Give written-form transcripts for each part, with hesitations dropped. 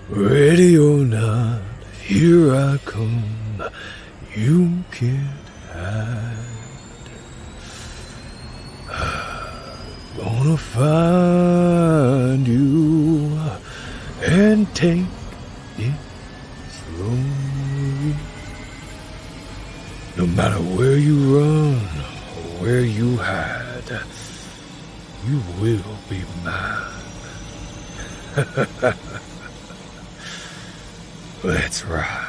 Ready or not, here I come. You can't hide. Gonna find you and take it slowly. No matter where you run or where you hide, you will be mine. Let's rock.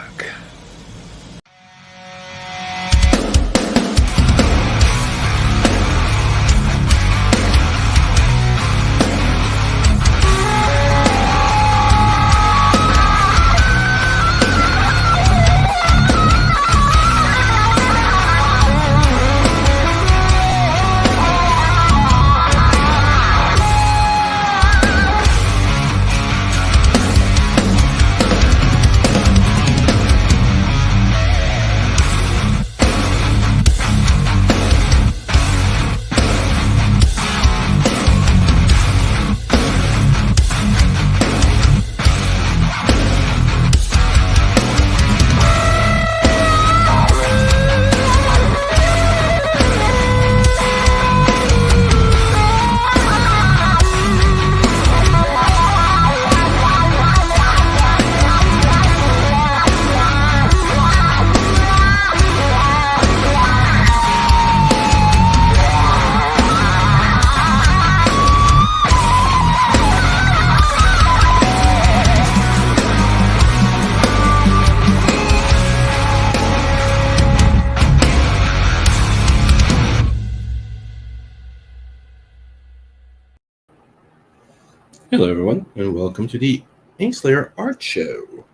Hello, everyone, and welcome to the Inkslayer Art Show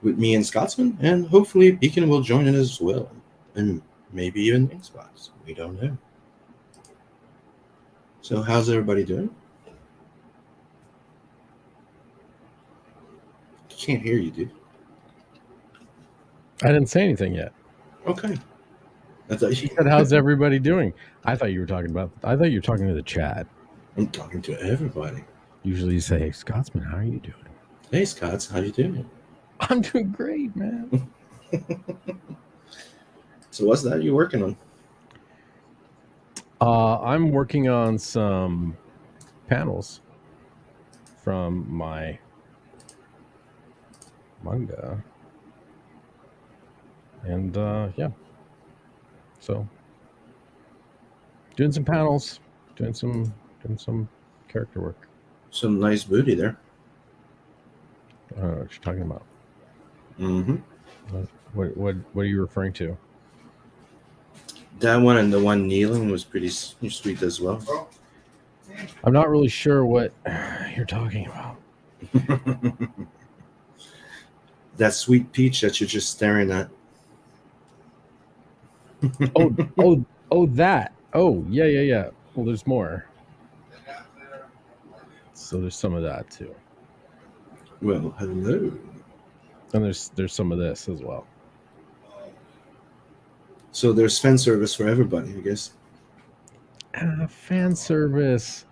with me and Scotsman, and hopefully Beacon will join in as well, and maybe even Inkspots. We don't know. So, how's everybody doing? Can't hear you, dude. I didn't say anything yet. Okay. I thought You said, "How's everybody doing?" I thought you were talking to the chat. I'm talking to everybody. Usually you say, "Hey, Scotsman, how are you doing?" Hey, Scots, how you doing? I'm doing great, man. So, what's that you're working on? I'm working on some panels from my manga, and yeah, so doing some panels, doing some character work. Some nice booty there. I don't know what you're talking about. Mm-hmm. What are you referring to? That one and the one kneeling was pretty sweet as well. I'm not really sure what you're talking about. That sweet peach that you're just staring at. Oh, that. Oh, yeah. Well, there's more. So there's some of that too. Well, hello. And there's some of this as well. So there's fan service for everybody, I guess. Fan service,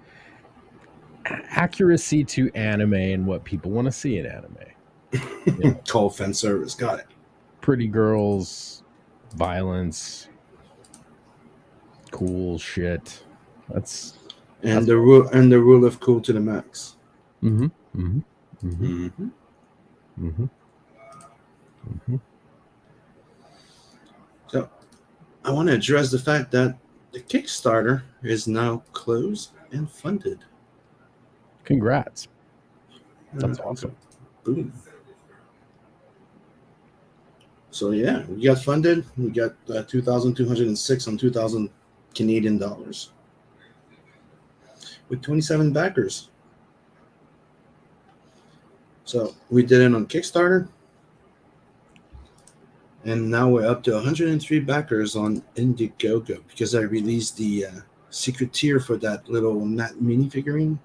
accuracy to anime and what people want to see in anime. Yeah. Call fan service. Got it. Pretty girls, violence, cool shit. That's the rule of cool to the max. So I want to address the fact that the Kickstarter is now closed and funded. Congrats. That's awesome. Boom. So yeah, we got funded. We got 2,206 on 2,000 Canadian dollars with 27 backers. So we did it on Kickstarter, and now we're up to 103 backers on Indiegogo because I released the secret tier for that little Nat mini figurine.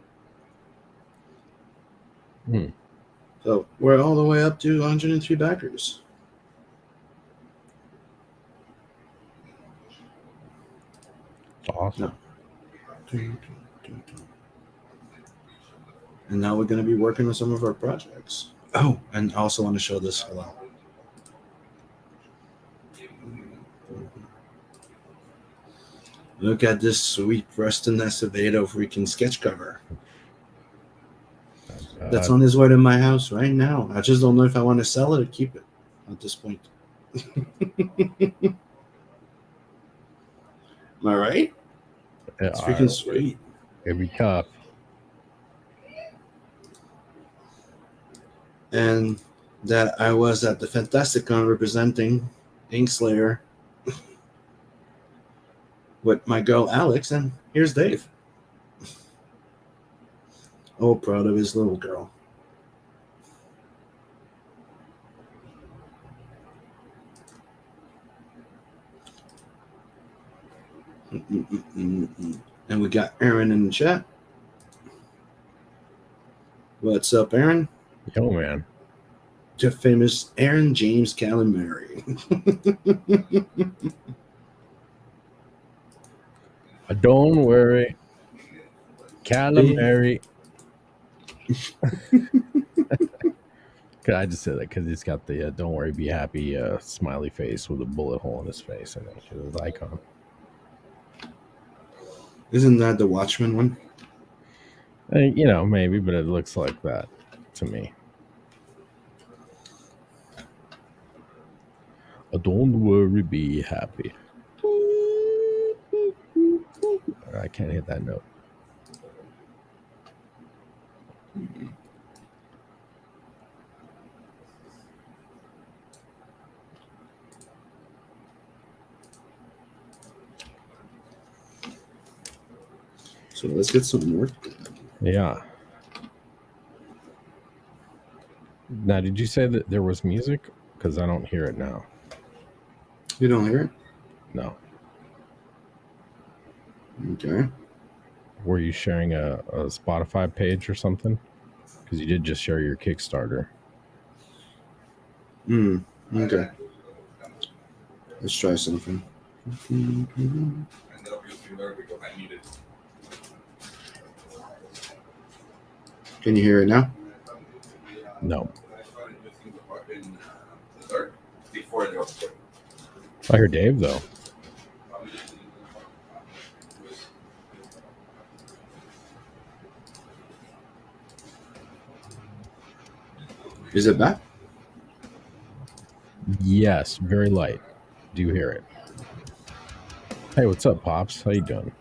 So we're all the way up to 103 backers. Awesome. No. And now we're going to be working on some of our projects. Oh, and I also want to show this. Hold on. Look at this sweet Preston Acevedo freaking sketch cover. That's on his way to my house right now. I just don't know if I want to sell it or keep it at this point. Am I right? It's freaking sweet. It'd be tough. And that I was at the Fantasticon representing Inkslayer with my girl Alex, and here's Dave. Oh, proud of his little girl. And we got Aaron in the chat. What's up, Aaron? Yo, man. The famous Aaron James Calamari. Don't worry. Calamari. I just said that because he's got the "Don't worry, be happy" smiley face with a bullet hole in his face and his icon. Isn't that the Watchmen one? Maybe, but it looks like that to me. Don't worry, be happy. I can't hit that note. So let's get some work done. Yeah. Now, did you say that there was music? Because I don't hear it now. You don't hear it? No. Okay. Were you sharing a Spotify page or something? Because you did just share your Kickstarter. Okay. Let's try something. Can you hear it now? No. I hear Dave, though. Is it back? Yes, very light. Do you hear it? Hey, what's up, Pops? How you doing?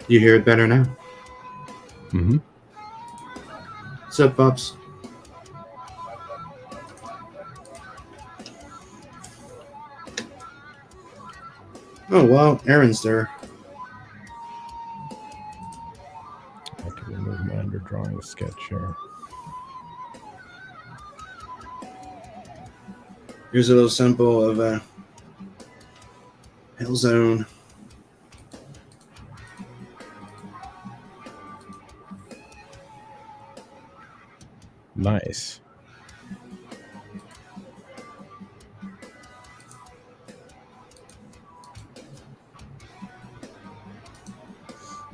You hear it better now? Mm-hmm. What's up, Pops? Oh, wow. Aaron's there. I can remove my underdrawing sketch here. Here's a little sample of Hellzone. Nice.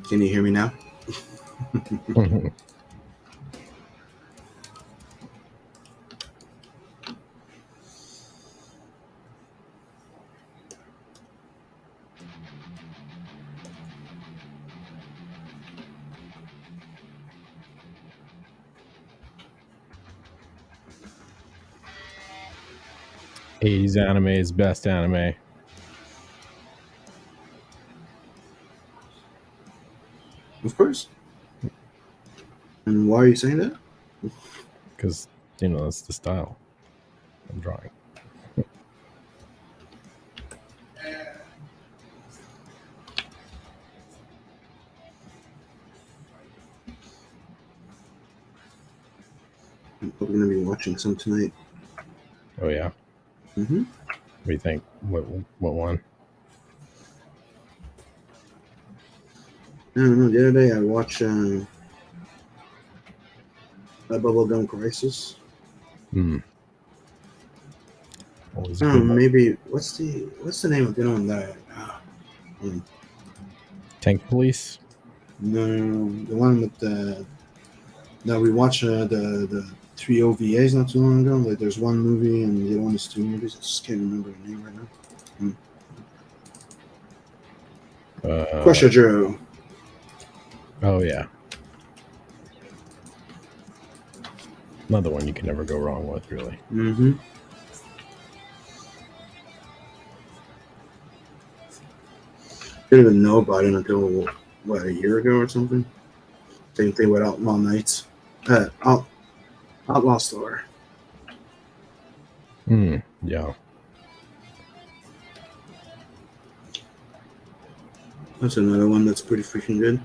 Can you hear me now? '80s anime is best anime. Of course. And why are you saying that? Because, that's the style I'm drawing. We're going to be watching some tonight. Oh, yeah? Mm-hmm. What do you think? What one? I don't know. The other day I watched a Bubblegum Crisis. What was maybe what's the name of the one that? Tank Police? No, the one with the that we watched the three OVAs not too long ago. Like there's one movie and the other one is two movies. I just can't remember the name right now. Crusher Joe. Oh yeah, another one you can never go wrong with, really. Mm-hmm. Didn't even know about it until what, a year ago or something. Same thing with Outlaw Nights. Outlaw Store. Yeah. That's another one that's pretty freaking good.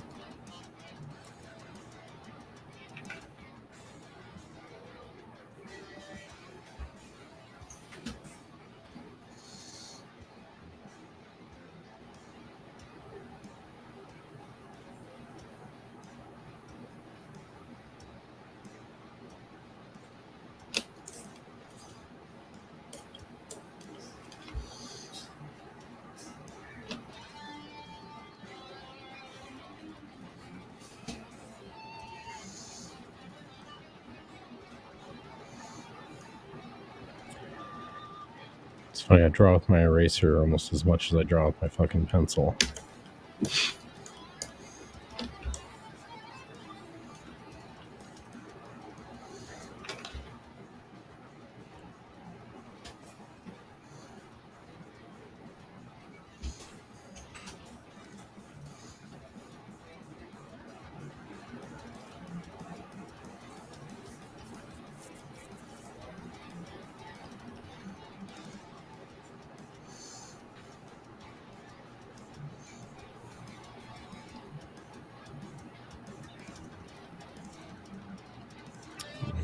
It's funny, I draw with my eraser almost as much as I draw with my fucking pencil.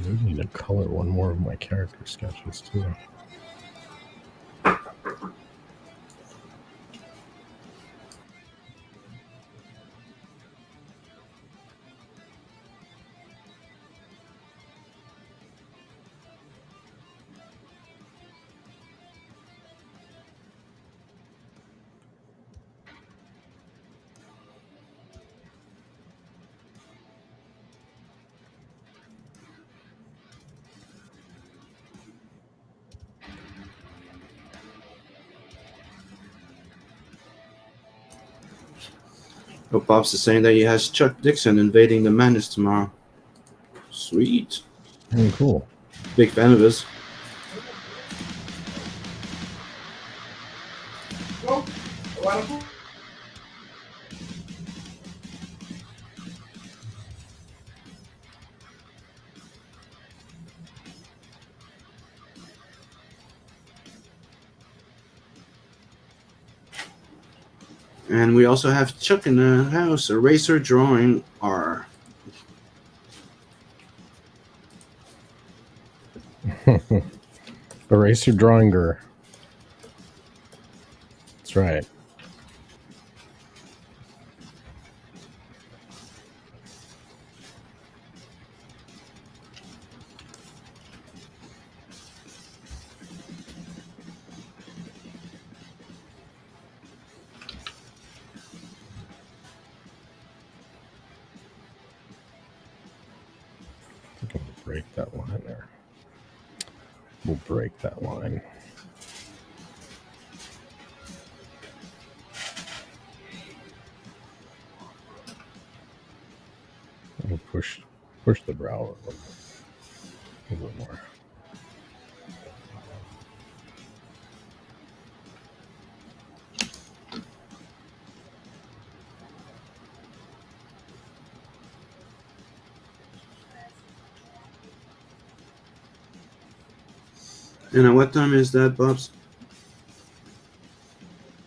I need to color one more of my character sketches too. Oh, Pops is saying that he has Chuck Dixon invading the Madness tomorrow. Sweet. Cool. Big fan of his. And we also have Chuck in the house, eraser drawing R. Eraser drawinger. That's right. I think I'll break that line there. We'll break that line. We'll push the brow a little more. And at what time is that, Bobs?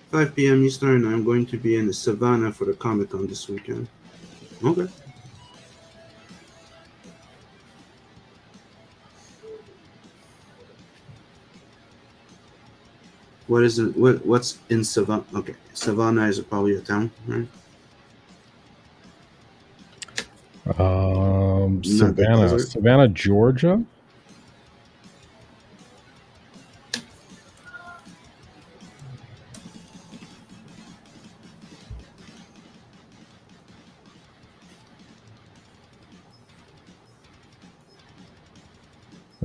5 p.m. Eastern. I'm going to be in the Savannah for the Comic Con this weekend. Okay. What is it? What's in Savannah? Okay, Savannah is probably a town, right? Not the desert. Savannah, Georgia.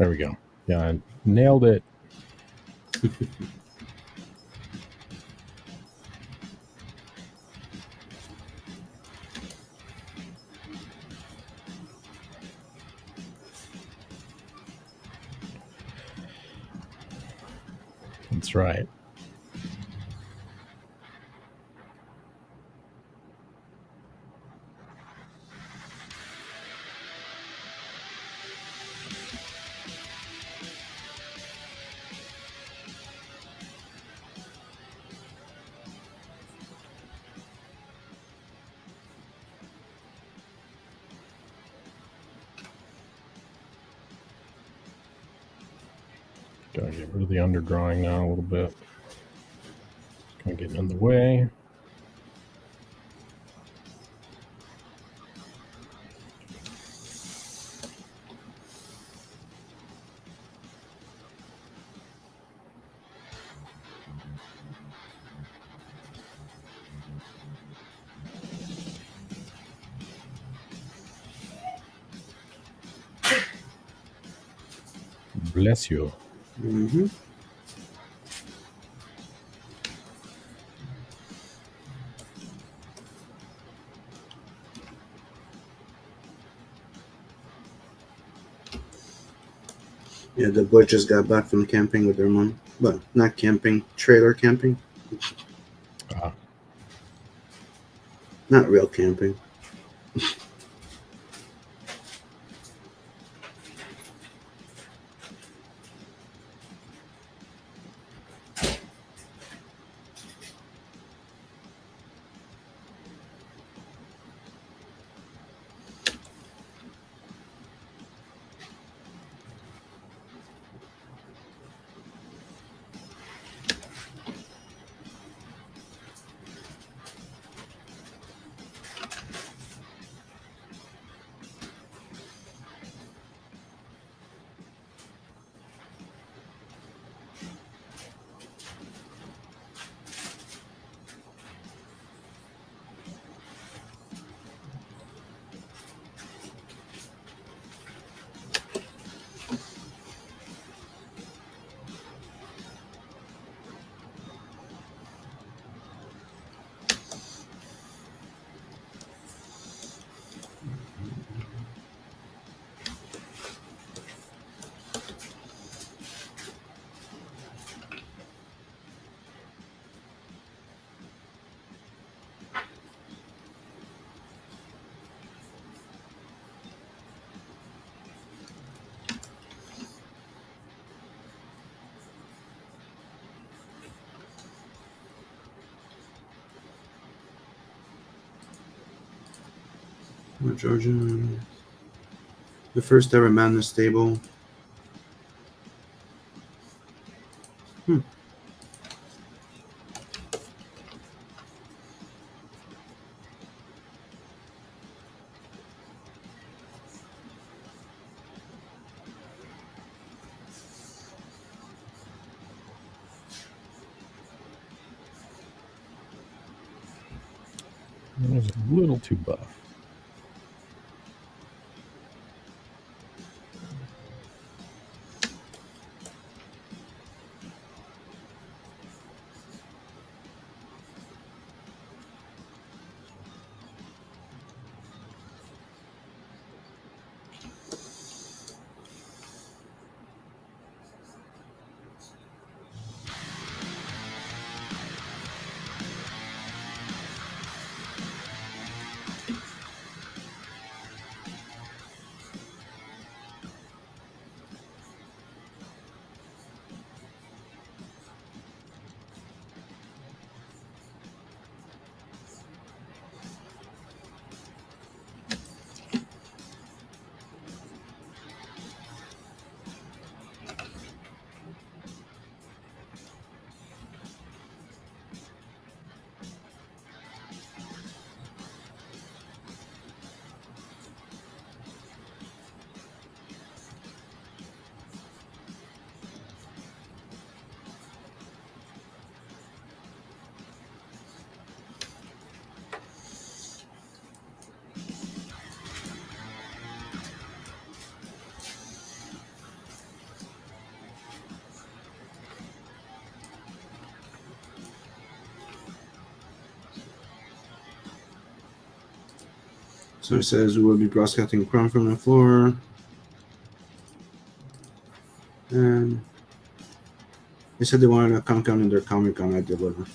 There we go. Yeah, I nailed it. That's right. Gotta get rid of the underdrawing now a little bit. Kind of getting in the way. Bless you. Mm-hmm. Yeah, the boys just got back from camping with their mom. Well, not camping, trailer camping. Ah, Not real camping. Georgia. The first ever madness stable. it was a little too buff. So it says we will be broadcasting crumb from the floor. And they said they wanted a Comic-Con in their Comic-Con I deliver.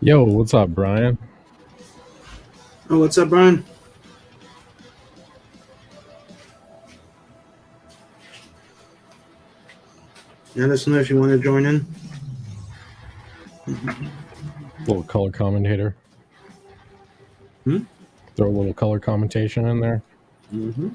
Yo, what's up, Brian? Oh, what's up, Brian? Let us know if you want to join in. Little color commentator. Hmm? Throw a little color commentation in there. Mm-hmm.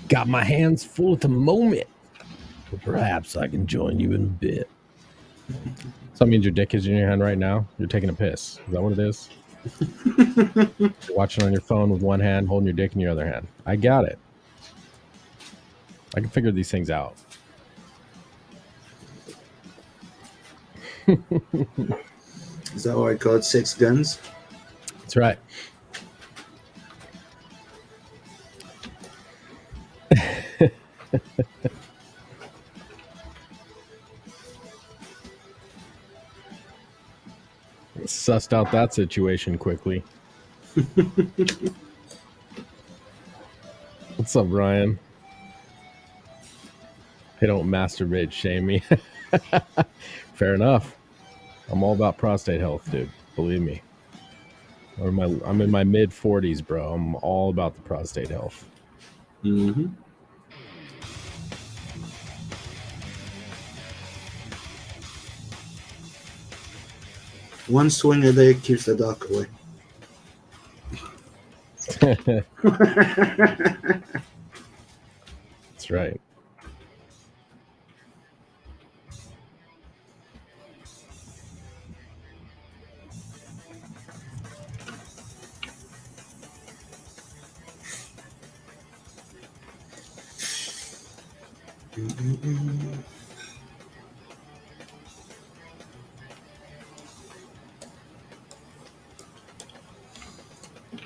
Got my hands full at the moment, but perhaps I can join you in a bit. So that means your dick is in your hand right now? You're taking a piss. Is that what it is? You're watching on your phone with one hand, holding your dick in your other hand. I got it. I can figure these things out. Is that why I call it 6 guns? That's right. Sussed out that situation quickly. What's up, Ryan? They don't masturbate, shame me. Fair enough. I'm all about prostate health, dude. Believe me. I'm in my mid 40s, bro. I'm all about the prostate health. Mm-hmm. One swing a day keeps the doc away. That's right.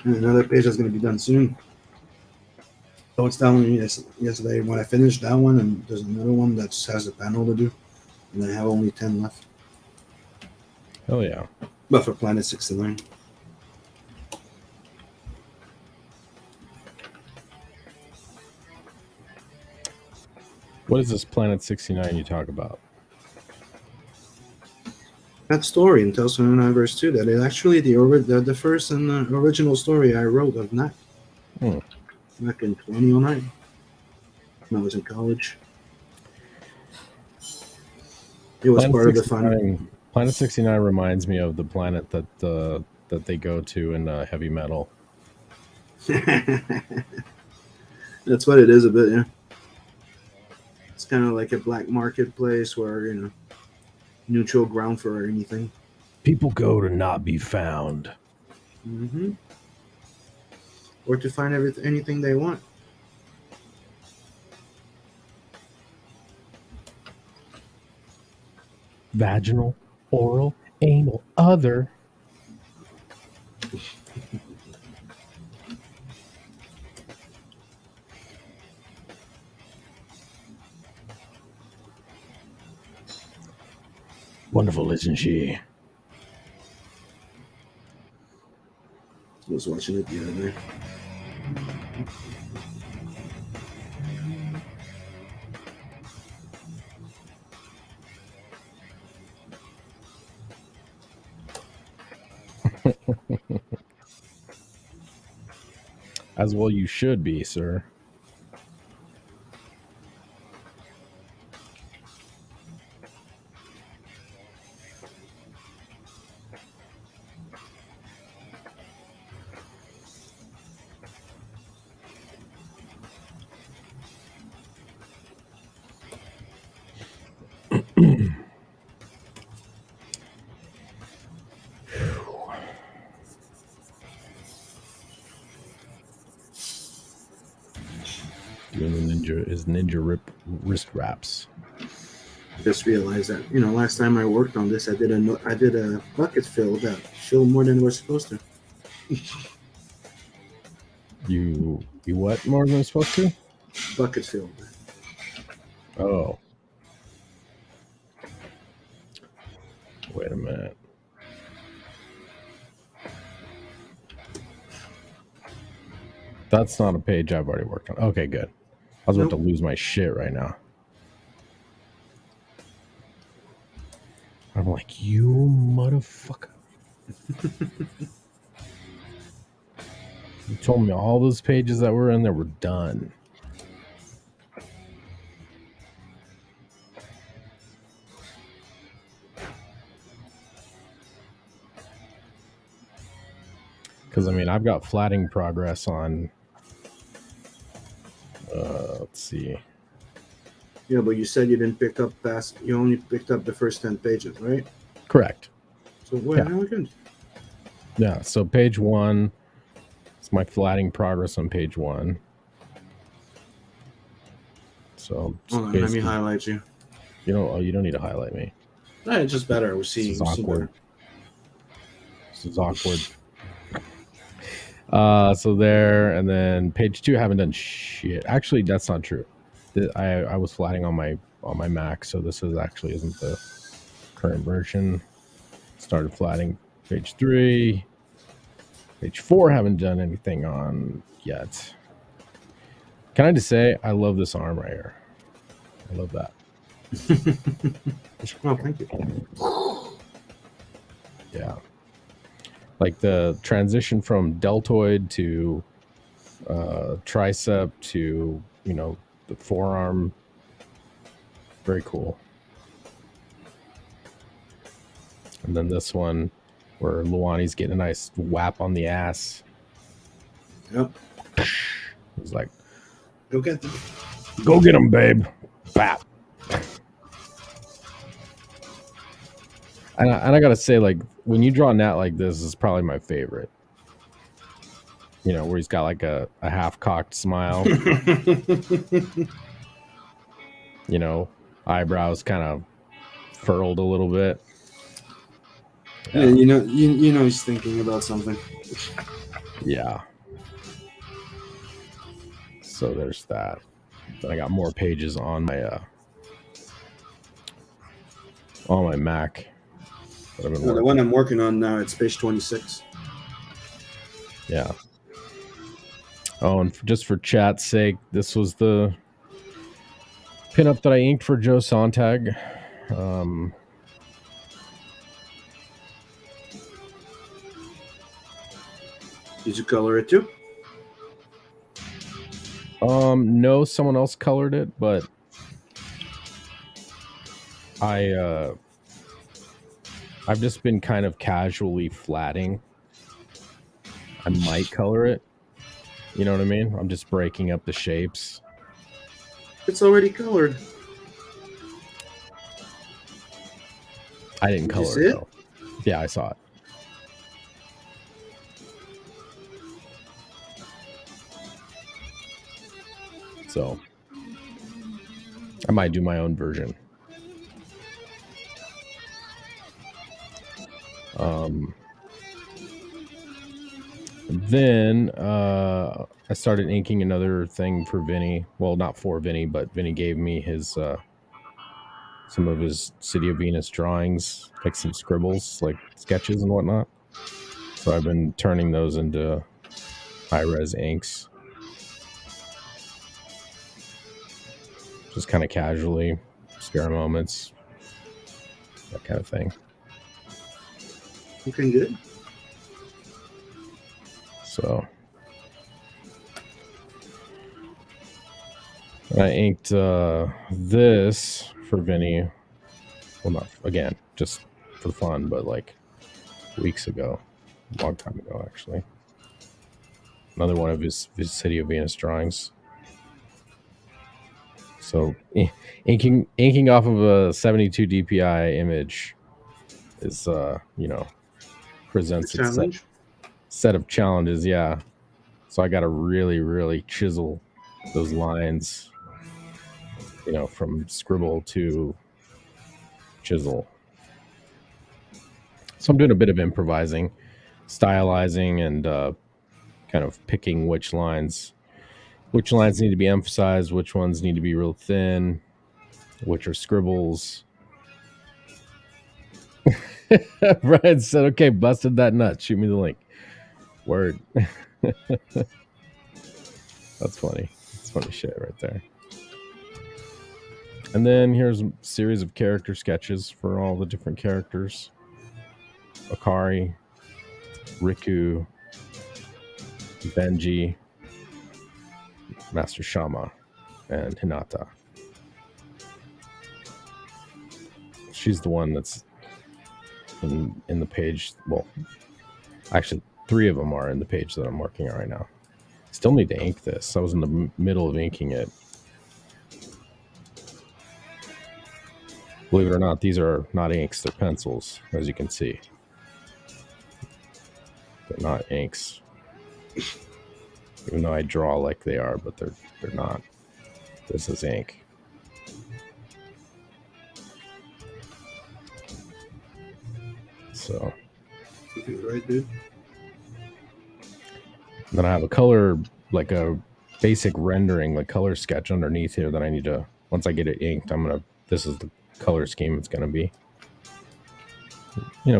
And another page that's going to be done soon. So it's telling me yesterday when I finished that one, and there's another one that has a panel to do, and I have only 10 left. Oh yeah. But for Planet 69. What is this Planet 69 you talk about? That story in Tales from the Universe 2, that is actually the first and original story I wrote of Knack. Back in 2009. When I was in college. It was part of the fun. Planet 69 reminds me of the planet that they go to in heavy metal. That's what it is a bit, yeah. It's kind of like a black marketplace where, you know, neutral ground for anything. People go to not be found. Mm-hmm. Or to find anything they want. Vaginal, oral, anal, other. Wonderful, isn't she? I was watching it the other day. As well you should be, sir. Doing the ninja wrist wraps. Just realized that, you know, last time I worked on this, I did a bucket fill that filled more than it was supposed to. You what more than supposed to? Bucket filled. Oh. Wait a minute. That's not a page I've already worked on. Okay, good. I was about to lose my shit right now. I'm like, you motherfucker. You told me all those pages that were in there were done. Because, I mean, I've got flatting progress on... let's see. Yeah, but you said you didn't pick up past... You only picked up the first 10 pages, right? Correct. So, wait, how good? Yeah, so page 1... It's my flatting progress on page 1. So... Hold on, let me highlight you. You don't need to highlight me. No, it's just better. We're This seeing is awkward. better. This is awkward. So there, and then page 2, haven't done shit. Actually, that's not true. I was flatting on my Mac, so this actually isn't the current version. Started flatting page 3. Page 4, haven't done anything on yet. Can I just say, I love this arm right here. I love that. Oh, thank you. Yeah. Like the transition from deltoid to tricep to, the forearm. Very cool. And then this one where Luani's getting a nice whap on the ass. Yep. He's like, Go get them. go get him, babe. Bap. And I gotta say, like, when you draw Nat like this, is probably my favorite. Where he's got like a half-cocked smile. Eyebrows kind of furled a little bit. Yeah, you know he's thinking about something. Yeah. So there's that. Then I got more pages on my Mac. The one I'm working on now, it's page 26. Yeah. Oh, and just for chat's sake, this was the pinup that I inked for Joe Sontag. Did you color it too? No, someone else colored it, but I've just been kind of casually flatting. I might color it. You know what I mean? I'm just breaking up the shapes. It's already colored. I didn't color it though. Yeah, I saw it. So I might do my own version. Then I started inking another thing for Vinny. Well, not for Vinny, but Vinny gave me his some of his City of Venus drawings, like some scribbles, like sketches and whatnot. So I've been turning those into high-res inks. Just kind of casually, spare moments, that kind of thing. Looking good. So I inked this for Vinny. Well, not again, just for fun, but like weeks ago, a long time ago, actually. Another one of his City of Venus drawings. So inking off of a 72 DPI image is, presents its set of challenges. Yeah. So I got to really, really chisel those lines, from scribble to chisel. So I'm doing a bit of improvising, stylizing, and kind of picking which lines need to be emphasized, which ones need to be real thin, which are scribbles. Brian said, okay, busted that nut. Shoot me the link. Word. That's funny. That's funny shit right there. And then here's a series of character sketches for all the different characters. Akari, Riku, Benji, Master Shama, and Hinata. She's the one that's in the page. Well, actually, 3 of them are in the page that I'm working on right now. Still need to ink this. I was in the middle of inking it. Believe it or not, these are not inks, they're pencils, as you can see. They're not inks. Even though I draw like they are, but they're not. This is ink. So Right, dude. then I have a color, like a basic rendering, like color sketch underneath here that I need to, once I get it inked, this is the color scheme it's going to be.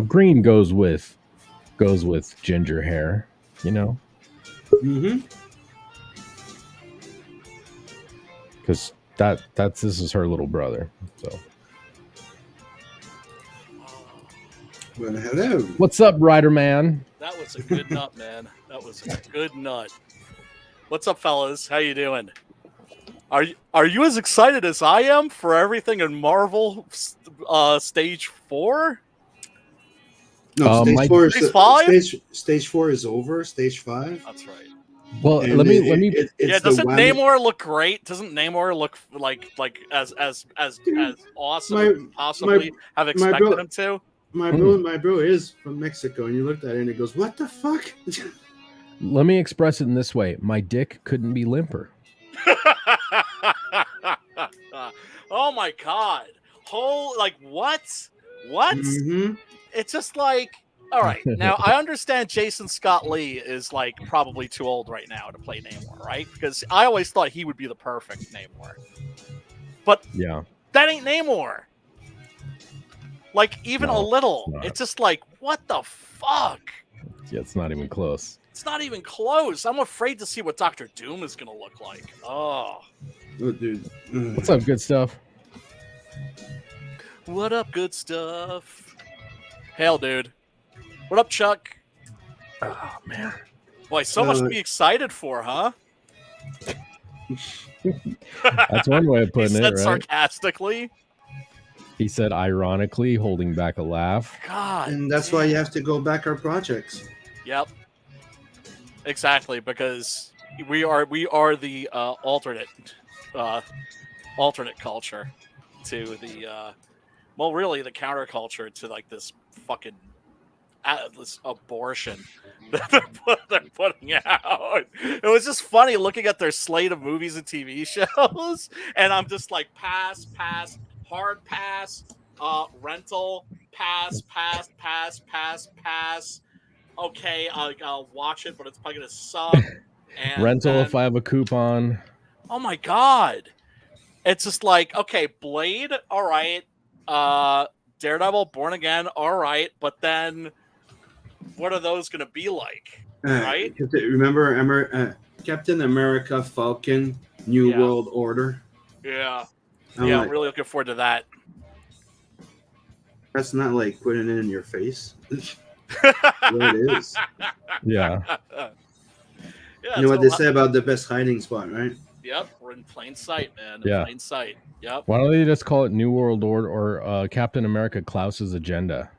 Green goes with ginger hair, Mm-hmm. because this is her little brother. So Well, hello. what's up, Rider Man? That was a good nut, man. That was a good nut. What's up, fellas? How you doing? Are you as excited as I am for everything in Marvel Stage 4? No, my- Stage 5? Stage 4 is over. Stage 5. That's right. Well, And let me Yeah, it's doesn't the whammy- Namor look great? Doesn't Namor look like as awesome as you possibly have expected him to? My bro is from Mexico, and you looked at it and it goes, "What the fuck?" let me express it in this way: my dick couldn't be limper. Oh my god! What? What? Mm-hmm. It's just like, all right. Now I understand Jason Scott Lee is like probably too old right now to play Namor, right? Because I always thought he would be the perfect Namor, but Yeah, that ain't Namor. Like even a No, little. it's not. It's just like, what the fuck? yeah, it's not even close. It's not even close. I'm afraid to see what Doctor Doom is gonna look like. Oh. Oh, dude. What's up, good stuff? What up, good stuff? Hail, dude. What up, Chuck? Oh man, Boy, so much to be excited for, huh? that's one way of He putting said it, right? sarcastically. He said ironically, holding back a laugh. God. And that's why you have to go back our projects. Yep. Exactly, because we are the alternate culture to the really the counterculture to like this fucking this abortion that they're putting out. It was just funny looking at their slate of movies and TV shows, and I'm just like pass, hard pass, rental, pass. Okay, I'll watch it, but it's probably gonna suck. And Rental then, if I have a coupon. oh my god, it's just like, okay, Blade, all right, Daredevil, Born Again, all right, but then what are those gonna be like, right? Remember Captain America, Falcon, New Yeah. World Order? Yeah, I'm yeah, like, I'm really looking forward to that. that's not like putting it in your face. What it is. Yeah, Yeah, You know what they say about the best hiding spot, right? Yep, we're in plain sight, man. Yeah. Plain sight. Yep. why don't they just call it New World Order or Captain America Klaus's Agenda?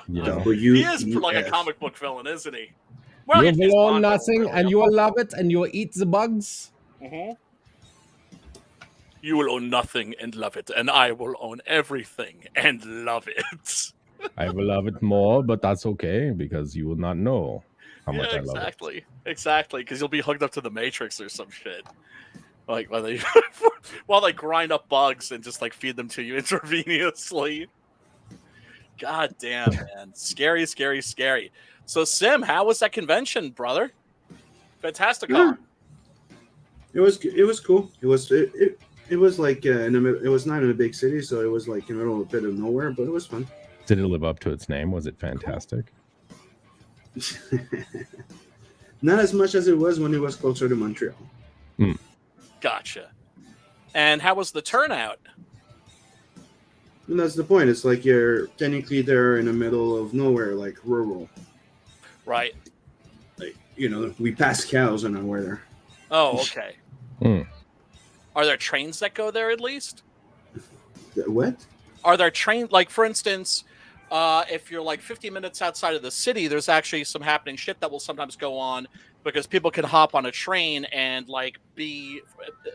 You know, He is like a comic book villain, isn't he? Well, you I guess he's will own Bond, nothing really. and you will love it and you will eat the bugs. Mhm. You will own nothing and love it, and I will own everything and love it. I will love it more, but that's okay because you will not know how much I love it. Exactly, because you'll be hooked up to the Matrix or some shit. Like while they grind up bugs and just like feed them to you intravenously. God damn, man. Scary. So Sim, how was that convention, brother? Fantastic. Yeah. It was cool. It was like it was not in a big city, so it was like in the middle of a bit of nowhere, but it was fun. Did it live up to its name? Was it fantastic? Not as much as it was when it was closer to Montreal. Gotcha. And how was the turnout? And that's the point. It's like you're technically there in the middle of nowhere, like rural. Right. Like, we passed cows and we're there. Oh, okay. Hmm. Are there trains that go there at least? What? Are there trains, like for instance, if you're like 50 minutes outside of the city, there's actually some happening shit that will sometimes go on because people can hop on a train and like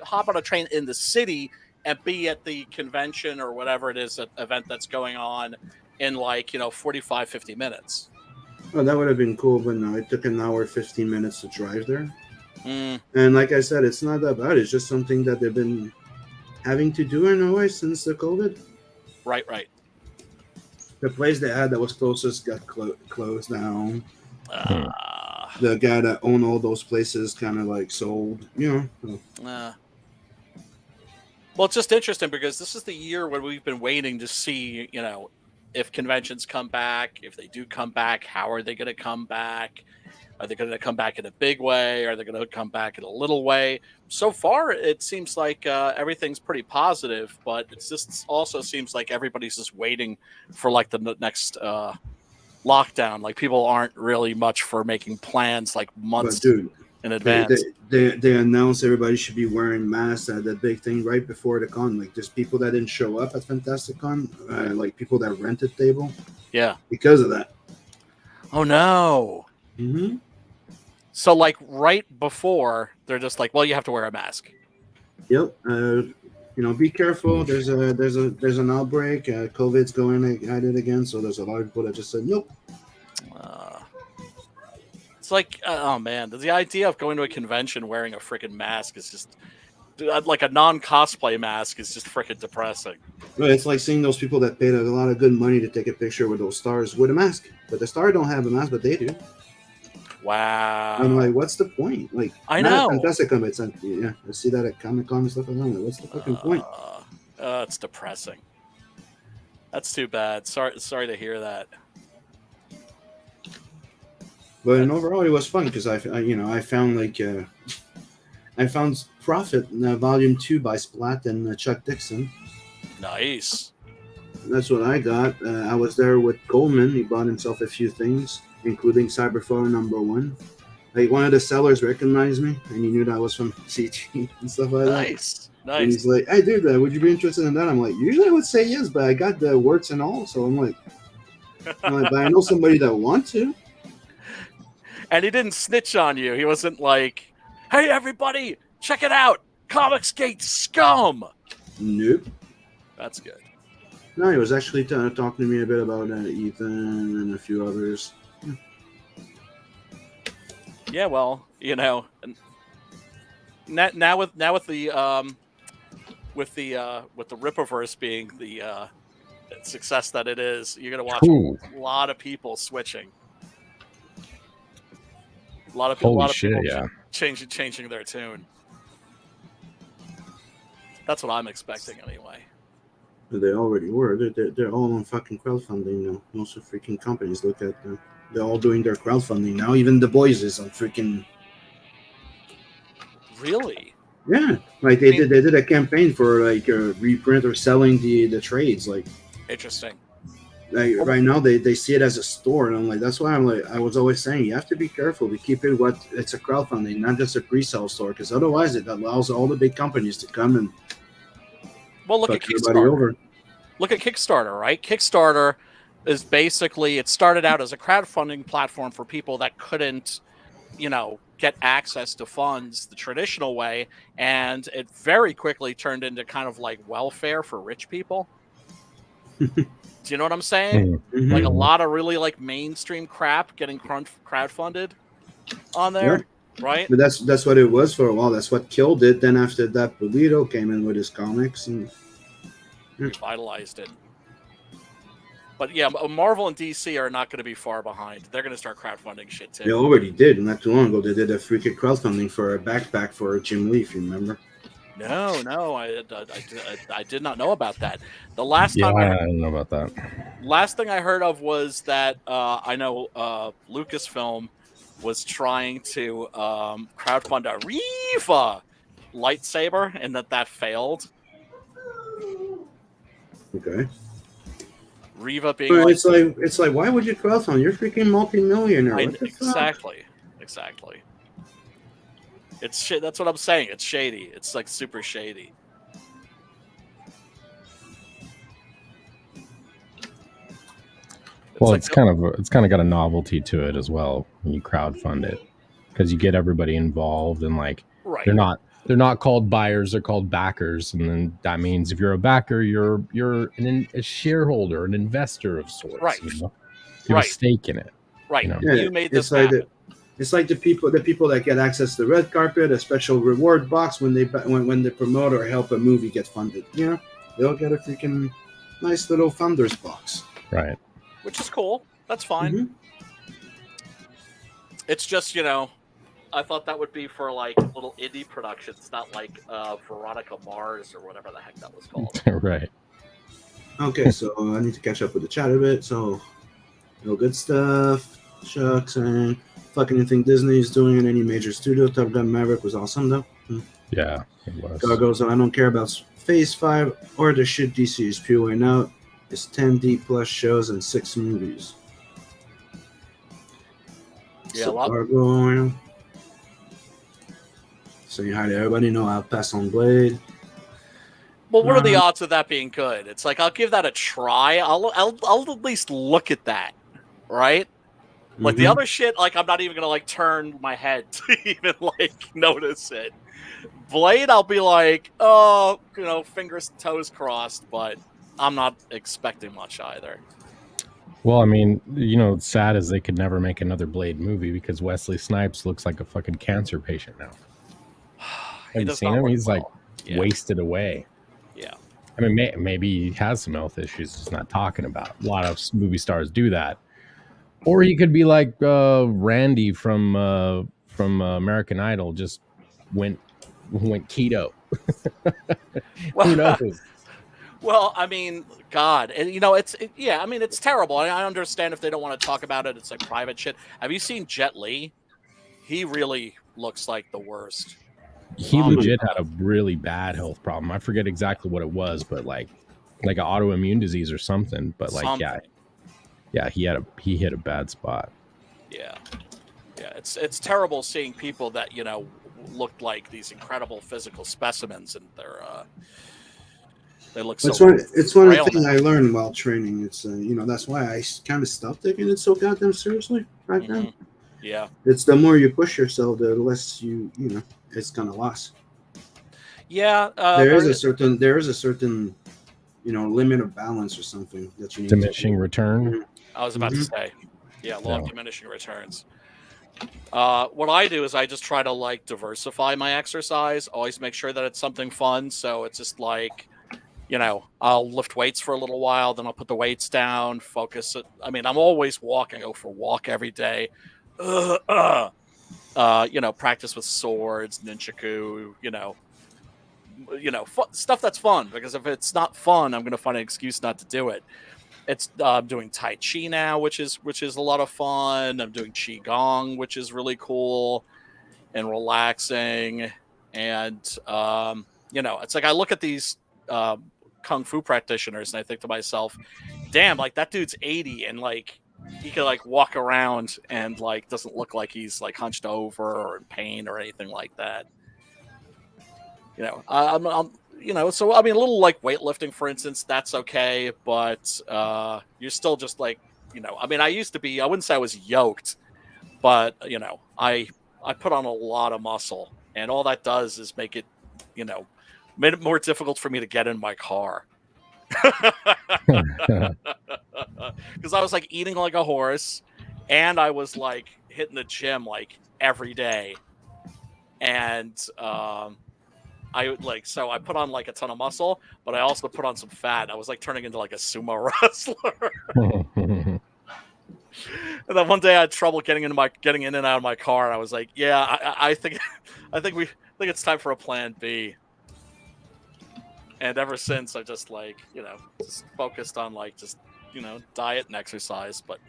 hop on a train in the city and be at the convention or whatever it is event that's going on in like 45 50 minutes. Oh, that would have been cool, but no, it took an hour 15 minutes to drive there. Mm. And like I said, it's not that bad. It's just something that they've been having to do in a way since the COVID. Right. The place they had that was closest got closed down. Uh, The guy that owned all those places kind of like sold. You know. Well, it's just interesting because this is the year when we've been waiting to see, if conventions come back, if they do come back, how are they going to come back? Are they going to come back in a big way? Are they going to come back in a little way? So far, it seems like everything's pretty positive, but it just also seems like everybody's just waiting for like the next lockdown. Like people aren't really much for making plans like months But dude, in advance. they announced everybody should be wearing masks at that big thing right before the con. Like there's people that didn't show up at Fantastic Con, like people that rented table. Yeah. Because of that. Oh no. Mm-hmm. So like right before, they're just like, well, you have to wear a mask. Yep. Be careful. There's an outbreak. COVID's going at it again. So there's a lot of people that just said nope. It's like, oh man, the idea of going to a convention wearing a freaking mask is just like a non-cosplay mask is just freaking depressing. Well, it's like seeing those people that paid a lot of good money to take a picture with those stars with a mask, but the star don't have a mask, but they do. Wow. I'm like, what's the point? Like, I know. Fantastic Con, it's yeah, I see that at Comic-Con and stuff like that. Like, what's the fucking point? It's depressing. That's too bad. Sorry to hear that. But overall, it was fun because I found I found Prophet Volume 2 by Splat and Chuck Dixon. Nice. That's what I got. I was there with Coleman. He bought himself a few things, including Cyberfire #1. Like one of the sellers recognized me, and he knew that I was from CG and stuff like that. Nice. And he's like, "Hey, dude, would you be interested in that?" I'm like, "Usually I would say yes, but I got the words and all." So I'm like, but I know somebody that wants to. And he didn't snitch on you. He wasn't like, "Hey, everybody, check it out, Comicsgate scum." Nope. That's good. No, he was actually talking to me a bit about Ethan and a few others. Yeah, well, now with the Rippaverse being the success that it is, you're gonna watch a lot of people switching. A lot of people changing their tune. That's what I'm expecting anyway. They already were. They're all on fucking crowdfunding now. Most of the freaking companies look at them. They're all doing their crowdfunding now. Even The Boys is on freaking. Really? Yeah, like they did a campaign for like a reprint or selling the trades. Like, interesting. Like right now they see it as a store, and I'm like, that's why I was always saying you have to be careful to keep it it's a crowdfunding, not just a pre-sale store, because otherwise it allows all the big companies to come and look at Kickstarter. Look at Kickstarter, right? Kickstarter is basically, it started out as a crowdfunding platform for people that couldn't, get access to funds the traditional way, and it very quickly turned into kind of like welfare for rich people. Do you know what I'm saying? Mm-hmm. Like a lot of really like mainstream crap getting crowdfunded on there, right? But that's what it was for a while. That's what killed it. Then after that, Polito came in with his comics and revitalized it. But yeah, Marvel and DC are not going to be far behind. They're going to start crowdfunding shit too. They already did. Not too long ago, they did a freaking crowdfunding for a backpack for Jim Lee, if you remember. No, I did not know about that. The last time I didn't know about that. Last thing I heard of was that I know Lucasfilm was trying to crowdfund a Riva lightsaber, and that failed. Okay. Riva being it's like why would you crowdfund? You're freaking multi-millionaire. Exactly. It's shit. That's what I'm saying. It's shady. It's like super shady. Well, it's kind of got a novelty to it as well when you crowdfund it, because you get everybody involved, and like they're not called buyers, they're called backers, and then that means if you're a backer, you're a shareholder, an investor of sorts, right? You have a stake in it, right? You made this happen. It's like the people that get access to the red carpet, a special reward box when they promote or help a movie get funded. They'll get a freaking nice little funders box. Right. which is cool. That's fine. Mhm. It's just, I thought that would be for like little indie productions, not like Veronica Mars or whatever the heck that was called. Right. Okay, so I need to catch up with the chat a bit. So, no good stuff. Shucks, and fucking anything Disney's doing in any major studio. Top Gun Maverick was awesome though. Yeah, it was. Gargo, so I don't care about Phase 5 or the shit DC is spewing out. It's 10 D plus shows and 6 movies. Yeah, So a lot. Gargo, saying hi to everybody. No, I'll pass on Blade. Well, what are the odds of that being good? It's like I'll give that a try. I'll at least look at that, right? Like the Mhm. other shit, like I'm not even gonna like turn my head to even like notice it. Blade, I'll be like, oh, fingers and toes crossed, but I'm not expecting much either. Well, I mean, what's sad is they could never make another Blade movie because Wesley Snipes looks like a fucking cancer patient now. He Have you does seen not him? look He's like well. Yeah. wasted away. Yeah. I mean, maybe he has some health issues he's not talking about. A lot of movie stars do that. Or he could be like Randy from American Idol, just went keto. Who knows? Well, I mean, God, and it's terrible. I understand if they don't want to talk about it. It's like private shit. Have you seen Jet Li? He really looks like the worst. He legit had a really bad health problem. I forget exactly what it was, but like an autoimmune disease or something. But like, yeah, he hit a bad spot. Yeah, it's terrible seeing people that looked like these incredible physical specimens, and they look so. It's one of the things I learned while training. It's that's why I kind of stopped taking it so goddamn seriously right now. Yeah, it's the more you push yourself, the less it's gonna last. Yeah, there is a certain limit of balance or something that you need. Diminishing return. I was about to say, law of diminishing returns. What I do is I just try to like diversify my exercise. Always make sure that it's something fun. So it's just like, I'll lift weights for a little while, then I'll put the weights down, focus. I mean, I'm always walking. I go for a walk every day. Practice with swords, nunchaku, stuff that's fun. Because if it's not fun, I'm going to find an excuse not to do it. It's doing Tai Chi now, which is a lot of fun. I'm doing Qigong, which is really cool and relaxing. And it's like I look at these kung fu practitioners and I think to myself, damn, like that dude's 80 and like he can like walk around and like doesn't look like he's like hunched over or in pain or anything like that. So I mean, a little like weightlifting, for instance, that's okay, but you're still just like, I mean, I wouldn't say I was yoked, but I put on a lot of muscle, and all that does is make it, made it more difficult for me to get in my car. Because I was like eating like a horse, and I was like hitting the gym like every day, and I put on like a ton of muscle, but I also put on some fat. I was like turning into like a sumo wrestler. And then one day I had trouble getting in and out of my car. And I was like, yeah, I think it's time for a plan B. And ever since I just like, just focused on like just, diet and exercise, but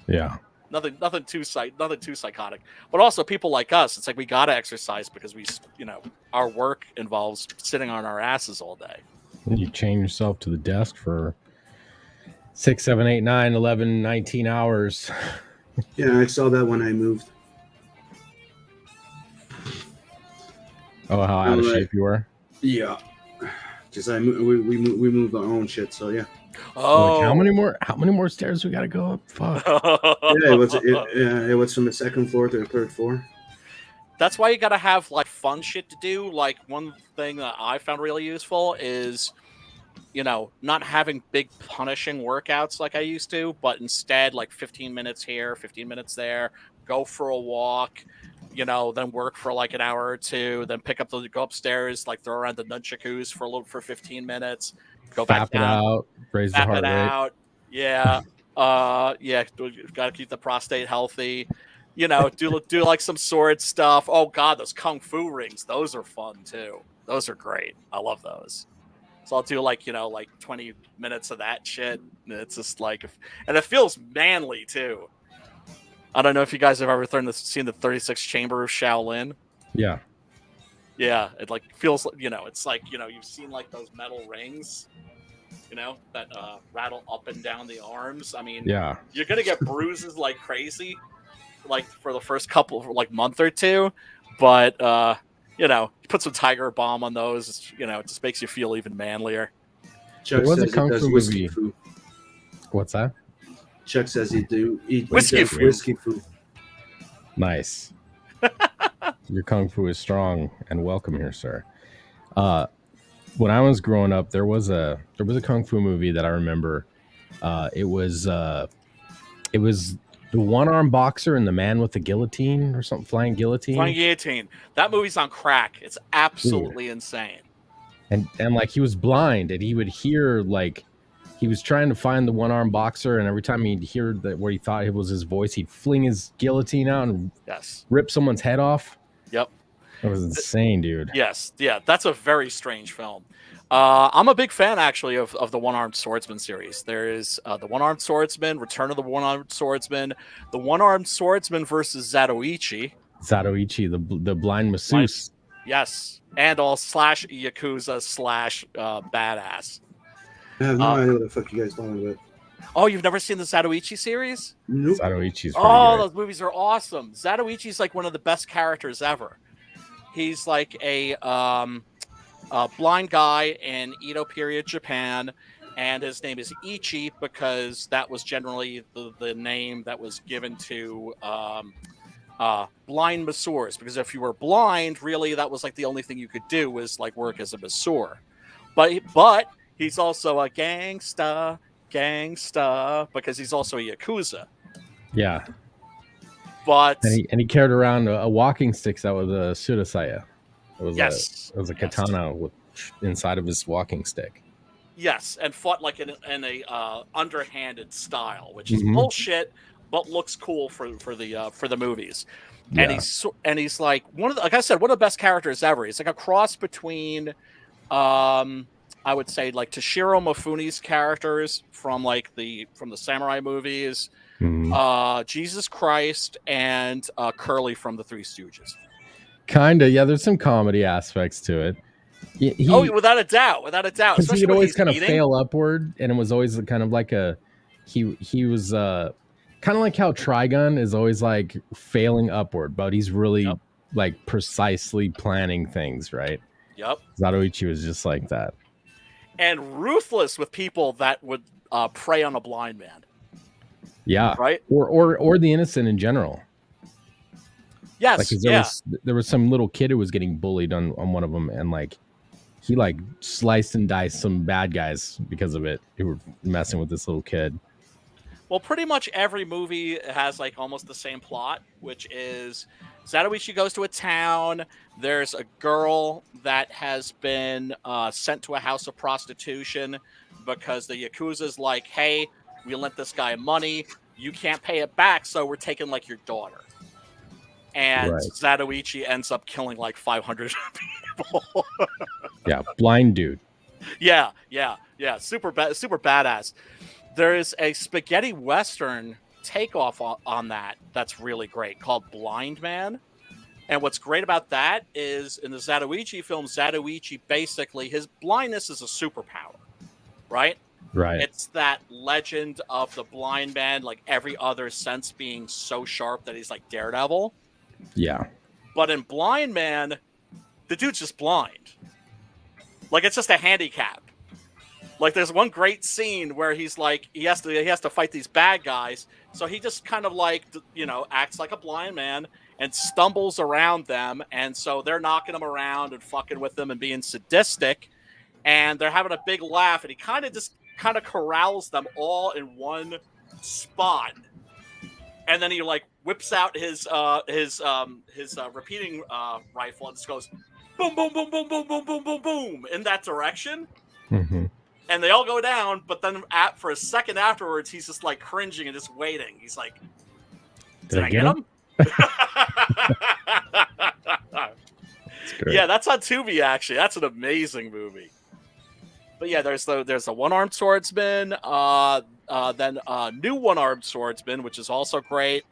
yeah. Nothing too psychotic, but also people like us. It's like we gotta exercise because we, our work involves sitting on our asses all day. You chain yourself to the desk for 6, 7, 8, 9, 11, 19 hours. Yeah, I saw that when I moved. Oh, how out of shape you were? Yeah, because we moved our own shit. So yeah. Oh, like, how many more stairs we gotta go up? Fuck. Yeah, it was from the second floor to the third floor. That's why you gotta have like fun shit to do. Like one thing that I found really useful is, not having big punishing workouts like I used to, but instead like 15 minutes here, 15 minutes there, go for a walk, then work for like an hour or two, then go upstairs, like throw around the nunchakus for 15 minutes. Go back down, out, raise the heart rate. Yeah. Yeah, got to keep the prostate healthy. You know, do like some sword stuff. Oh God, those kung fu rings, those are fun too. Those are great. I love those. So I'll do like 20 minutes of that shit. And it's just like, and it feels manly too. I don't know if you guys have ever seen the 36 Chamber of Shaolin. Yeah. Yeah, it like feels like it's like you've seen like those metal rings, that rattle up and down the arms. I mean, Yeah. you're gonna get bruises like crazy, like for the first couple like month or two, but you put some Tiger Balm on those. It just makes you feel even manlier. Chuck There was a says kung he does fu whiskey movie. foo. What's that? Chuck says he does Whiskey foo. Whiskey foo. Nice. Your kung fu is strong and welcome here, sir. When I was growing up, there was a kung fu movie that I remember. It was the one-armed boxer and the man with the guillotine or something, flying guillotine. Flying Guillotine. That movie's on crack. It's absolutely insane. And like he was blind and he would hear like he was trying to find the one-armed boxer, and every time he'd hear that where he thought it was his voice, he'd fling his guillotine out and rip someone's head off. Yep. That was insane, dude. Yes. Yeah, that's a very strange film. I'm a big fan, actually, of the One-Armed Swordsman series. There is the One-Armed Swordsman, Return of the One-Armed Swordsman, the One-Armed Swordsman versus Zatoichi. Zatoichi, the blind masseuse. Yes. And all slash Yakuza slash badass. I have no idea what the fuck you guys talking about. Oh, you've never seen the Zatoichi series? Nope. Zatoichi's those movies are awesome. Zatoichi's like one of the best characters ever. He's like a blind guy in Edo period Japan, and his name is Ichi because that was generally the name that was given to blind masseurs. Because if you were blind, really, that was like the only thing you could do was like work as a masseur. But he's also a gangsta because he's also a Yakuza. Yeah. But and he carried around a walking stick that was a Surasaya. It was yes. It was a katana with inside of his walking stick. Yes, and fought like in a underhanded style, which is bullshit, but looks cool for the movies. Yeah. And he's like like I said, one of the best characters ever. He's like a cross between I would say like Toshiro Mifune's characters from the samurai movies, Jesus Christ, and Curly from the Three Stooges. Kinda, yeah. There's some comedy aspects to it. Without a doubt. Because he would always kind of fail upward, and it was always kind of like he was kind of like how Trigun is always like failing upward, but he's really like precisely planning things, right? Yep. Zatoichi was just like that. And ruthless with people that would prey on a blind man. Yeah. Right? Or the innocent in general. Yes. Like, there was some little kid who was getting bullied on one of them, and like he like sliced and diced some bad guys because of it who were messing with this little kid. Well, pretty much every movie has like almost the same plot, which is Zatoichi goes to a town. There's a girl that has been sent to a house of prostitution because the Yakuza's like, hey, we lent this guy money. You can't pay it back, so we're taking like your daughter. And Zatoichi ends up killing like 500 people. Yeah, blind dude. Yeah. Super badass. There is a spaghetti western takeoff on that that's really great called Blind Man. And what's great about that is in the Zatoichi film, Zatoichi basically, his blindness is a superpower, right? Right. It's that legend of the blind man, like every other sense being so sharp that he's like Daredevil. Yeah. But in Blind Man, the dude's just blind. Like it's just a handicap. Like there's one great scene where he's like he has to fight these bad guys, so he just kind of like acts like a blind man and stumbles around them, and so they're knocking him around and fucking with them and being sadistic, and they're having a big laugh, and he kind of corrals them all in one spot, and then he like whips out his repeating rifle and just goes boom boom boom boom boom boom boom boom boom in that direction. Mm-hmm. and they all go down, but then for a second afterwards, he's just like cringing and just waiting. He's like, "Did I get him?" Yeah, that's on Tubi. Actually, that's an amazing movie. But yeah, there's the one-armed swordsman, then new one-armed swordsman, which is also great.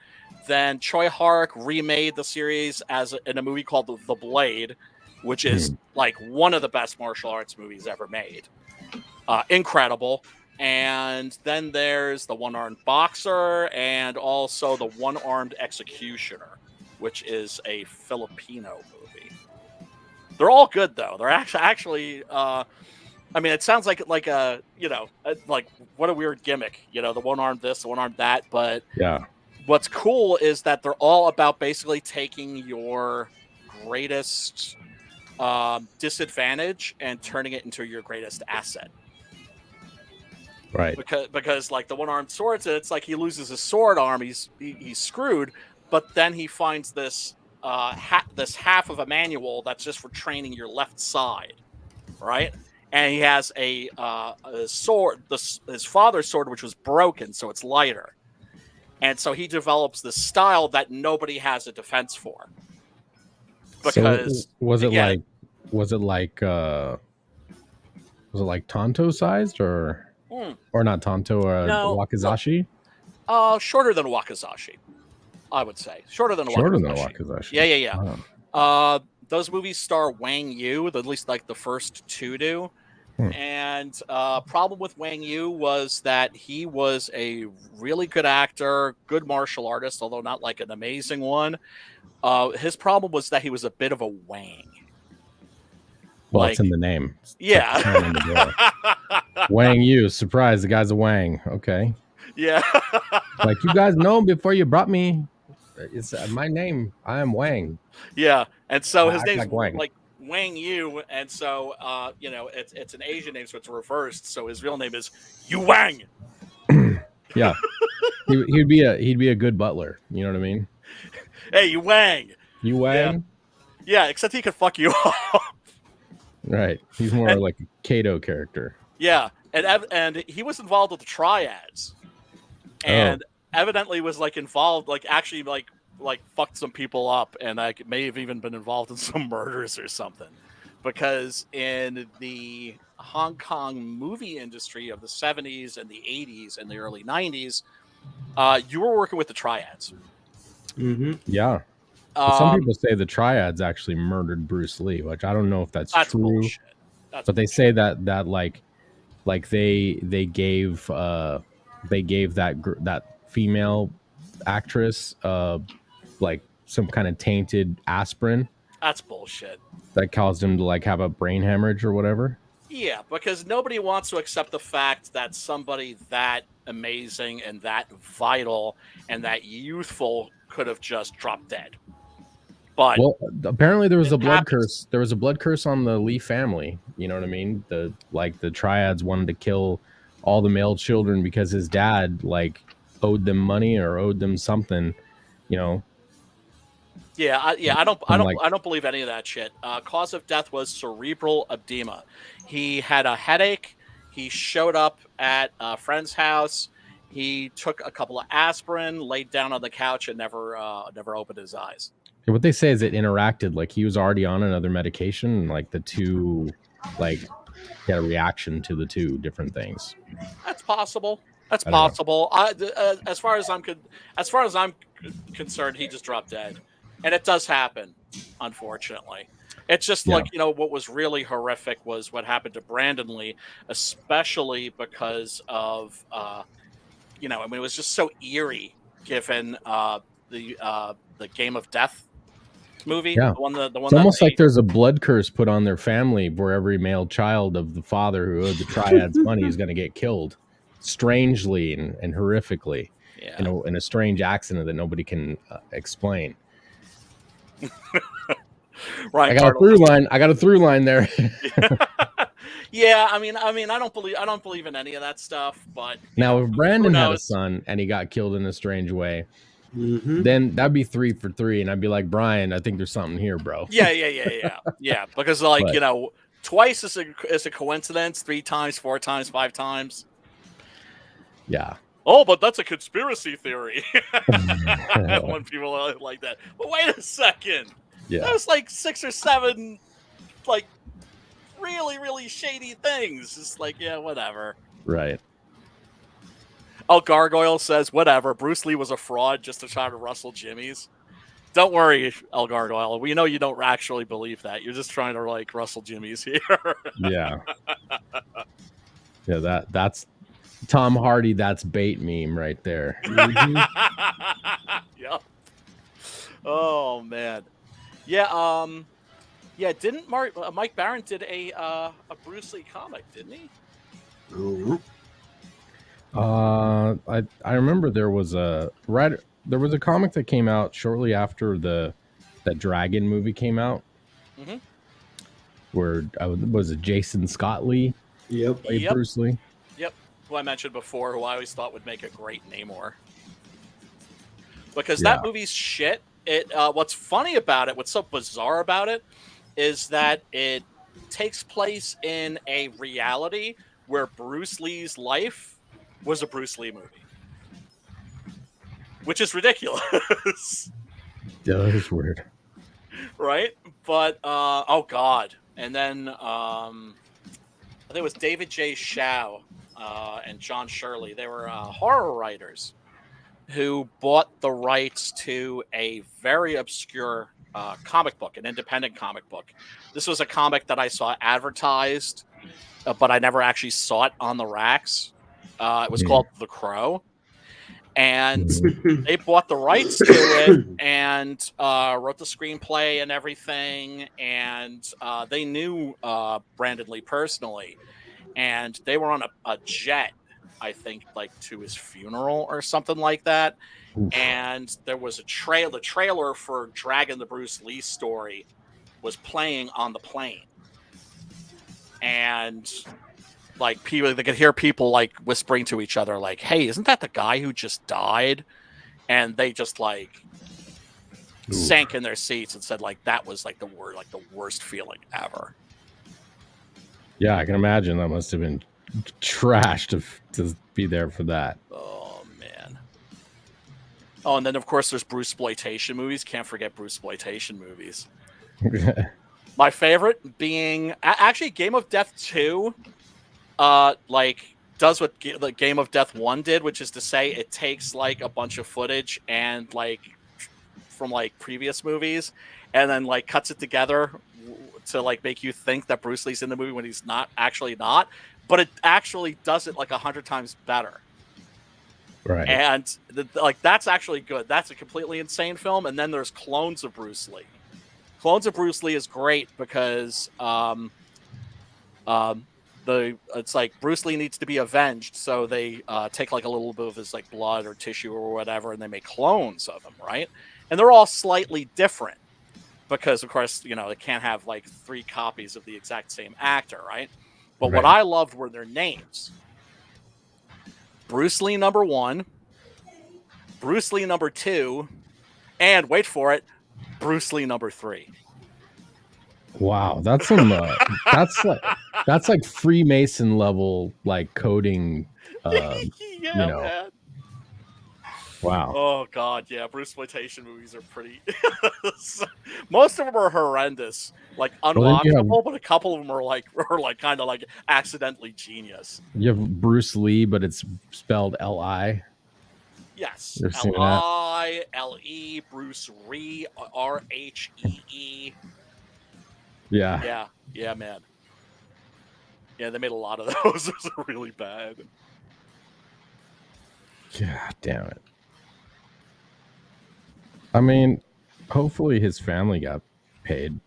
Then Choi Hark remade the series in a movie called The Blade, which is like one of the best martial arts movies ever made. Incredible. And then there's the one-armed boxer and also the one-armed executioner, which is a Filipino movie. They're all good though. They're actually I mean, it sounds like a like what a weird gimmick, the one-armed this, the one-armed that, but yeah. What's cool is that they're all about basically taking your greatest disadvantage and turning it into your greatest asset. Right. Because like the one-armed swords, it's like he loses his sword arm, he's screwed, but then he finds this this half of a manual that's just for training your left side, right? And he has a sword, his father's sword, which was broken, so it's lighter. And so he develops this style that nobody has a defense for. Because so was it like Tonto sized or not Tonto or Wakizashi? Shorter than Wakizashi, I would say. Shorter than Wakizashi. Yeah. Wow. Those movies star Wang Yu, at least like the first two do. And problem with Wang Yu was that he was a really good actor, good martial artist, although not like an amazing one. His problem was that he was a bit of a Wang. Well, it's in the name. Yeah. Wang Yu, surprise, the guy's a Wang. Okay. Yeah. Like, you guys know before you brought me, it's my name. I am Wang. Yeah. And so his name's like Wang Yu, and so it's an Asian name, so it's reversed. So his real name is Yu Wang. Yeah, he'd be a good butler. You know what I mean? Hey, Yu Wang. Yu Wang. Yeah, except he could fuck you up. Right, he's more like a Kato character. Yeah, and he was involved with the Triads, and evidently was like involved, like actually like fucked some people up, and like may have even been involved in some murders or something, because in the Hong Kong movie industry of the 70s and the 80s and the early 90s, you were working with the Triads. Yeah. Some people say the Triads actually murdered Bruce Lee, which I don't know if that's true. Bullshit. But they say that like they gave that female actress like some kind of tainted aspirin. That's bullshit. That caused him to like have a brain hemorrhage or whatever. Yeah, because nobody wants to accept the fact that somebody that amazing and that vital and that youthful could have just dropped dead. But apparently there was a blood curse. There was a blood curse on the Lee family. You know what I mean? The Triads wanted to kill all the male children because his dad like owed them money or owed them something. You know. Yeah, I don't believe any of that shit. Cause of death was cerebral edema. He had a headache. He showed up at a friend's house. He took a couple of aspirin, laid down on the couch, and never opened his eyes. Yeah, what they say is it interacted. Like he was already on another medication, and like the two, like he had a reaction to the two different things. That's possible. That's possible. As far as I'm concerned, he just dropped dead. And it does happen, unfortunately. It's just like, what was really horrific was what happened to Brandon Lee, especially because of, it was just so eerie given the Game of Death movie. Yeah. The one it's almost like there's a blood curse put on their family where every male child of the father who owed the Triads money is going to get killed strangely and horrifically in a strange accident that nobody can explain. Right. I got a through line there. Yeah, I mean, I don't believe in any of that stuff. But now, if Brandon had a son and he got killed in a strange way, then that'd be 3 for 3, and I'd be like, Brian, I think there's something here, bro. Yeah. Because Twice is a coincidence. 3 times, 4 times, 5 times. Yeah. Oh, but that's a conspiracy theory. When people are like that. But wait a second. Yeah. There's like 6 or 7 like really, really shady things. It's like, yeah, whatever. Right. Oh, Gargoyle says, whatever. Bruce Lee was a fraud just to try to rustle Jimmy's. Don't worry, El Gargoyle. We know you don't actually believe that. You're just trying to like rustle Jimmy's here. Yeah. Yeah, that's Tom Hardy, that's bait meme right there. Yep. Oh man. Yeah, yeah, didn't Mike Barron did a Bruce Lee comic, didn't he? Oh, I remember there was a comic that came out shortly after that Dragon movie came out. Mm-hmm. Where was it Jason Scott Lee yep. played Bruce Lee? Yep. Who I mentioned before, who I always thought would make a great Namor. Because that movie's shit. What's funny about it, what's so bizarre about it, is that it takes place in a reality where Bruce Lee's life was a Bruce Lee movie. Which is ridiculous. Yeah, that is weird. Right? But, oh God. And then, I think it was David J. Shaw and John Shirley. They were horror writers who bought the rights to a very obscure comic book, an independent comic book. This was a comic that I saw advertised, but I never actually saw it on the racks. It was called The Crow. And they bought the rights to it and wrote the screenplay and everything. And they knew Brandon Lee personally. And they were on a jet, I think, like to his funeral or something like that. Oof. And there was the trailer for Dragon the Bruce Lee story was playing on the plane. And like people, they could hear people like whispering to each other, like, "Hey, isn't that the guy who just died?" And they just like sank in their seats and said, like, that was like the worst feeling ever. Yeah, I can imagine that must have been trash to be there for that. Oh man. Oh, and then of course there's Bruceploitation movies. Can't forget Bruceploitation movies. My favorite being actually Game of Death 2. Like does what the Game of Death 1 did, which is to say it takes like a bunch of footage and like from like previous movies and then like cuts it together to like make you think that Bruce Lee's in the movie when he's not, but it actually does it like 100 times better. Right. And like that's actually good. That's a completely insane film. And then there's Clones of Bruce Lee. Clones of Bruce Lee is great because it's like Bruce Lee needs to be avenged, so they take like a little bit of his like blood or tissue or whatever, and they make clones of him, right? And they're all slightly different because, of course, you know, they can't have like 3 copies of the exact same actor, right? But right. What I loved were their names. Bruce Lee number 1, Bruce Lee number 2, and wait for it, Bruce Lee number 3. Wow, that's some that's like Freemason level like coding. Yeah, you know. Man. Wow. Oh God, yeah. Bruceploitation movies are pretty. Most of them are horrendous, like unwatchable, but a couple of them are like kind of like accidentally genius. You have Bruce Lee, but it's spelled L-I. Yes, L-I-L-E, Bruce Ree, R-H-E-E. Yeah. Yeah, man. Yeah, they made a lot of those. Those are really bad. God damn it. I mean, hopefully his family got paid.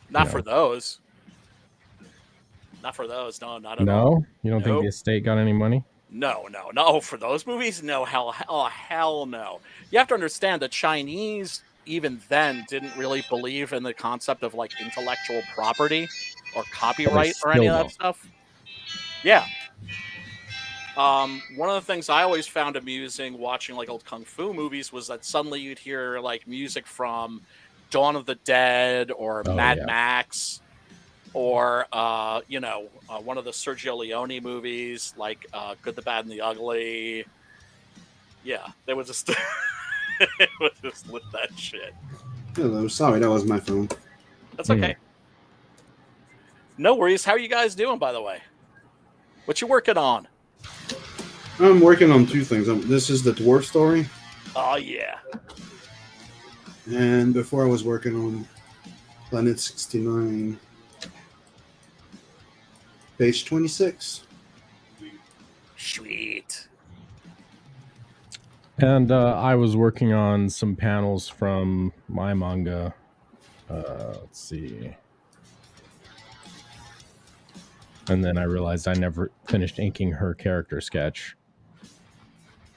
Not for those. Not for those. No, not at all. No? You don't think the estate got any money? No. For those movies? No, hell no. You have to understand the Chinese even then didn't really believe in the concept of like intellectual property or copyright or any of that stuff. Yeah. One of the things I always found amusing watching like old kung fu movies was that suddenly you'd hear like music from Dawn of the Dead or Mad Max, or one of the Sergio Leone movies, like Good, the Bad, and the Ugly. Yeah, they would just it would just lit that shit. Hello, sorry, that was my phone. That's okay. No worries. How are you guys doing, by the way? What you working on? I'm working on two things. This is the Dwarf Story, Oh yeah. and before I was working on Planet 69, page 26. Sweet. And I was working on some panels from my manga. Let's see. And then I realized I never finished inking her character sketch.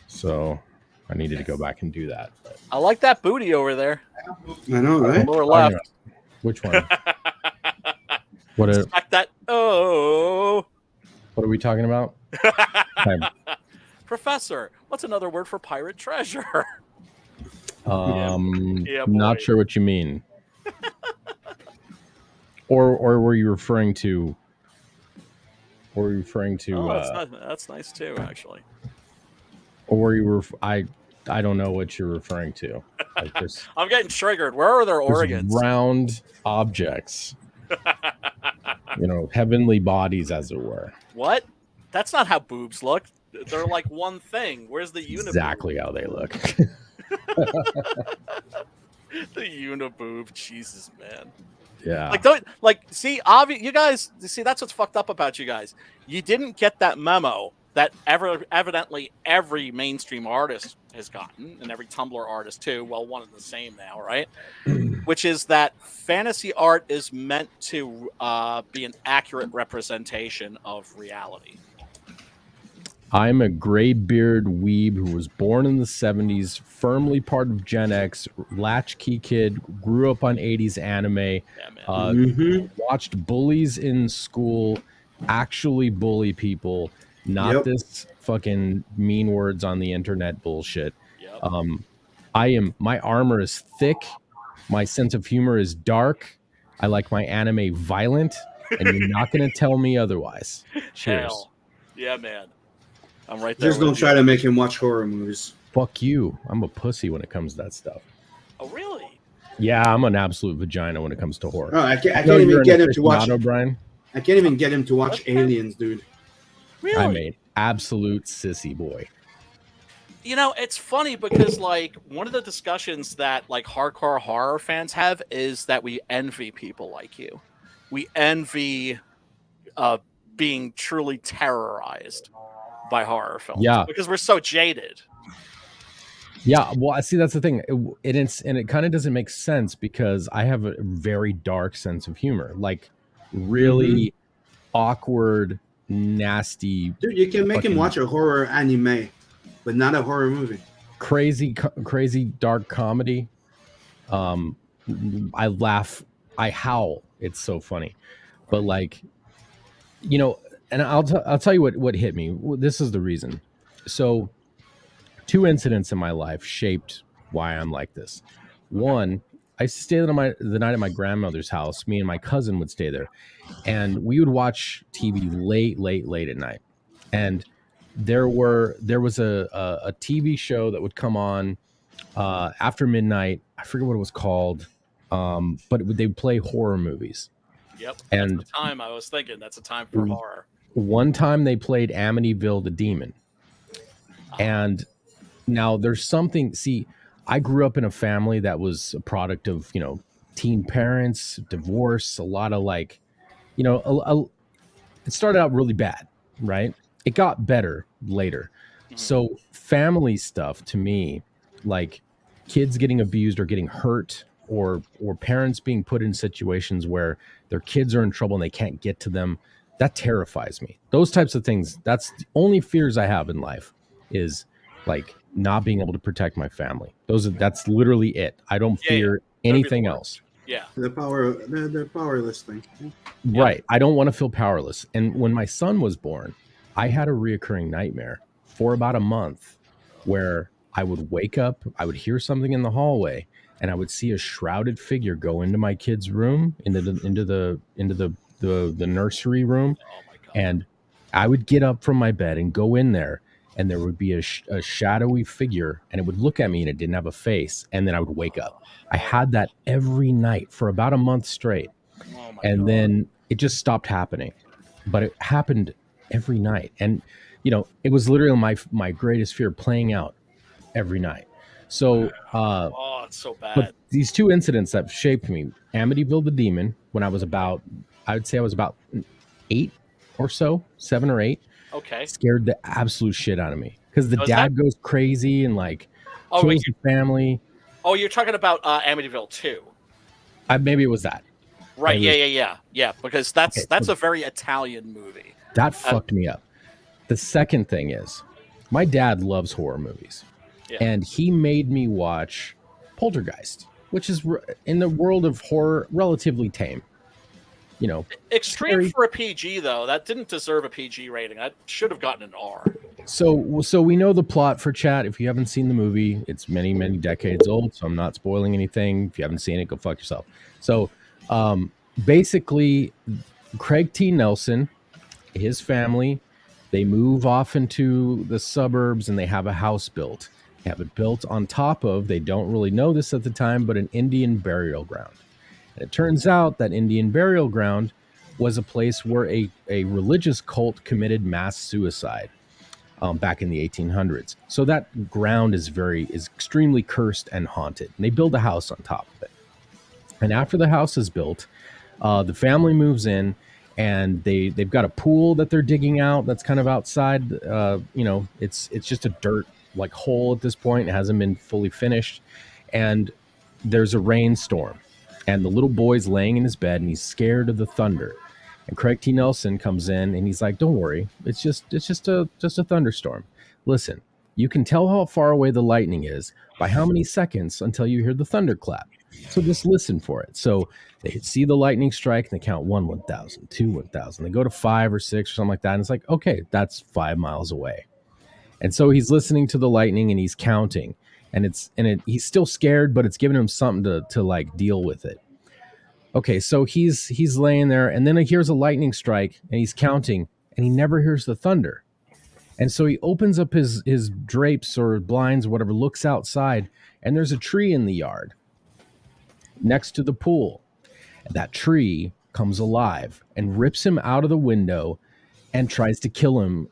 So I needed to go back and do that. But I like that booty over there. I know, right? Lower left. which one? What are, Smack that. Oh. what are we talking about? Professor, what's another word for pirate treasure? Yeah, Not boy. sure what you mean. or were you referring to? Or were you referring to? Oh, that's nice too, actually. Or were you? I don't know what you're referring to. Like this, I'm getting triggered. Where are their organs? round objects. Heavenly bodies, as it were. What? That's not how boobs look. They're like one thing. Where's the uniboob? Exactly how they look. The uniboob. Jesus, man. Yeah. See, you guys see that's what's fucked up about you guys. You didn't get that memo that evidently every mainstream artist has gotten, and every Tumblr artist too. Well, one and the same now, right? Which is that fantasy art is meant to be an accurate representation of reality. I'm a gray-beard weeb who was born in the 70s, firmly part of Gen X, latchkey kid, grew up on 80s anime, Yeah, man. watched bullies in school actually bully people, not this fucking mean words on the internet bullshit. Yep. My armor is thick, my sense of humor is dark, I like my anime violent, and you're not going to tell me otherwise. Cheers. Hell. Yeah, man. I'm right there. Just don't try to make him watch horror movies. Fuck you. I'm a pussy when it comes to that stuff. Oh, really? Yeah, I'm an absolute vagina when it comes to horror. Oh, I can't even get him to watch. Brian. I can't even get him to watch Aliens, dude. Really? I'm an absolute sissy boy. It's funny because like one of the discussions that like hardcore horror fans have is that we envy people like you. We envy being truly terrorized by horror films. Yeah. Because we're so jaded. Yeah, well, I see that's the thing. It kind of doesn't make sense because I have a very dark sense of humor. Like really awkward, nasty. Dude, you can make him watch a horror anime, but not a horror movie. Crazy dark comedy. I laugh, I howl. It's so funny. But like, and I'll tell you what hit me. This is the reason. So 2 incidents in my life shaped why I'm like this. One, I used to stay the night at my grandmother's house. Me and my cousin would stay there, and we would watch TV late at night. And there was a TV show that would come on after midnight. I forget what it was called, but they'd play horror movies. Yep. And that's the time I was thinking. That's a time for horror. One time they played Amityville the Demon. And now there's something, see, I grew up in a family that was a product of, teen parents, divorce, a lot of like, it started out really bad, right? It got better later. So family stuff to me, like kids getting abused or getting hurt or parents being put in situations where their kids are in trouble and they can't get to them, that terrifies me. Those types of things, that's the only fears I have in life is like not being able to protect my family. That's literally it. I don't fear anything else. Yeah. The powerless thing. Right. I don't want to feel powerless. And when my son was born, I had a reoccurring nightmare for about a month where I would wake up, I would hear something in the hallway, and I would see a shrouded figure go into my kid's room, into the the nursery room, Oh my god. and I would get up from my bed and go in there, and there would be a shadowy figure, and it would look at me, and it didn't have a face, and then I would wake up. I had that every night for about a month straight, Oh my and god. then it just stopped happening. But it happened every night, and it was literally my greatest fear playing out every night. So, Oh, it's so but bad. these two incidents that shaped me: Amityville the Demon, when I was I would say I was about 8 or so, 7 or 8, Okay. scared the absolute shit out of me because the Was dad goes crazy and like Oh, wait, kills the family. Oh, you're talking about Amityville 2. Maybe it was that. Right, Maybe it yeah, because that's Okay, so- a very Italian movie. That fucked me up. The second thing is, my dad loves horror movies, Yeah. and he made me watch Poltergeist, which is in the world of horror relatively tame. Extreme Scary. for a PG though. That didn't deserve a PG rating. That should have gotten an R. So we know the plot for chat. If you haven't seen the movie, it's many, many decades old, so I'm not spoiling anything. If you haven't seen it, go fuck yourself. So basically, Craig T. Nelson, his family, they move off into the suburbs and they have a house built. They have it built on top of, they don't really know this at the time, but an Indian burial ground. And it turns out that Indian burial ground was a place where a religious cult committed mass suicide back in the 1800s. So that ground is extremely cursed and haunted. And they build a house on top of it. And after the house is built, the family moves in, and they've got a pool that they're digging out that's kind of outside. It's just a dirt like hole at this point. It hasn't been fully finished. And there's a rainstorm, and the little boy's laying in his bed, and he's scared of the thunder. And Craig T. Nelson comes in, and he's like, "Don't worry, it's just a thunderstorm. Listen, you can tell how far away the lightning is by how many seconds until you hear the thunderclap. So just listen for it." So they see the lightning strike, and they count 1, 1,000, 2, 1,000. They go to 5 or 6 or something like that, and it's like, okay, that's 5 miles away. And so he's listening to the lightning, and he's counting, and he's still scared, but it's giving him something to like deal with it. Okay, so he's laying there, and then he hears a lightning strike, and he's counting, and he never hears the thunder. And so he opens up his drapes or blinds or whatever, looks outside, and there's a tree in the yard next to the pool. And that tree comes alive and rips him out of the window and tries to kill him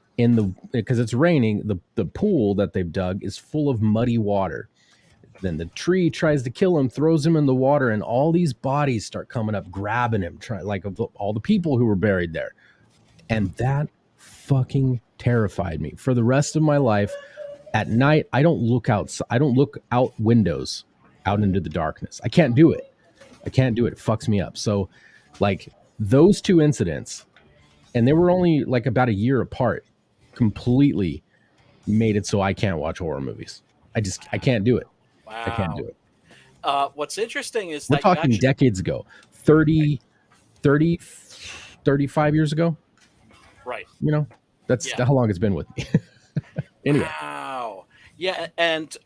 because it's raining. The pool that they've dug is full of muddy water. Then the tree tries to kill him, throws him in the water, and all these bodies start coming up, grabbing him, like all the people who were buried there. And that fucking terrified me. For the rest of my life, at night, I don't look out windows out into the darkness. I can't do it. It fucks me up. So, like, those two incidents, and they were only like about a year apart, completely made it so I can't watch horror movies. I can't do it. Wow. I can't do it. What's interesting is We're that talking decades ago, 30, 35 years ago. Right. That's how long it's been with me. Anyway. Wow. Yeah, and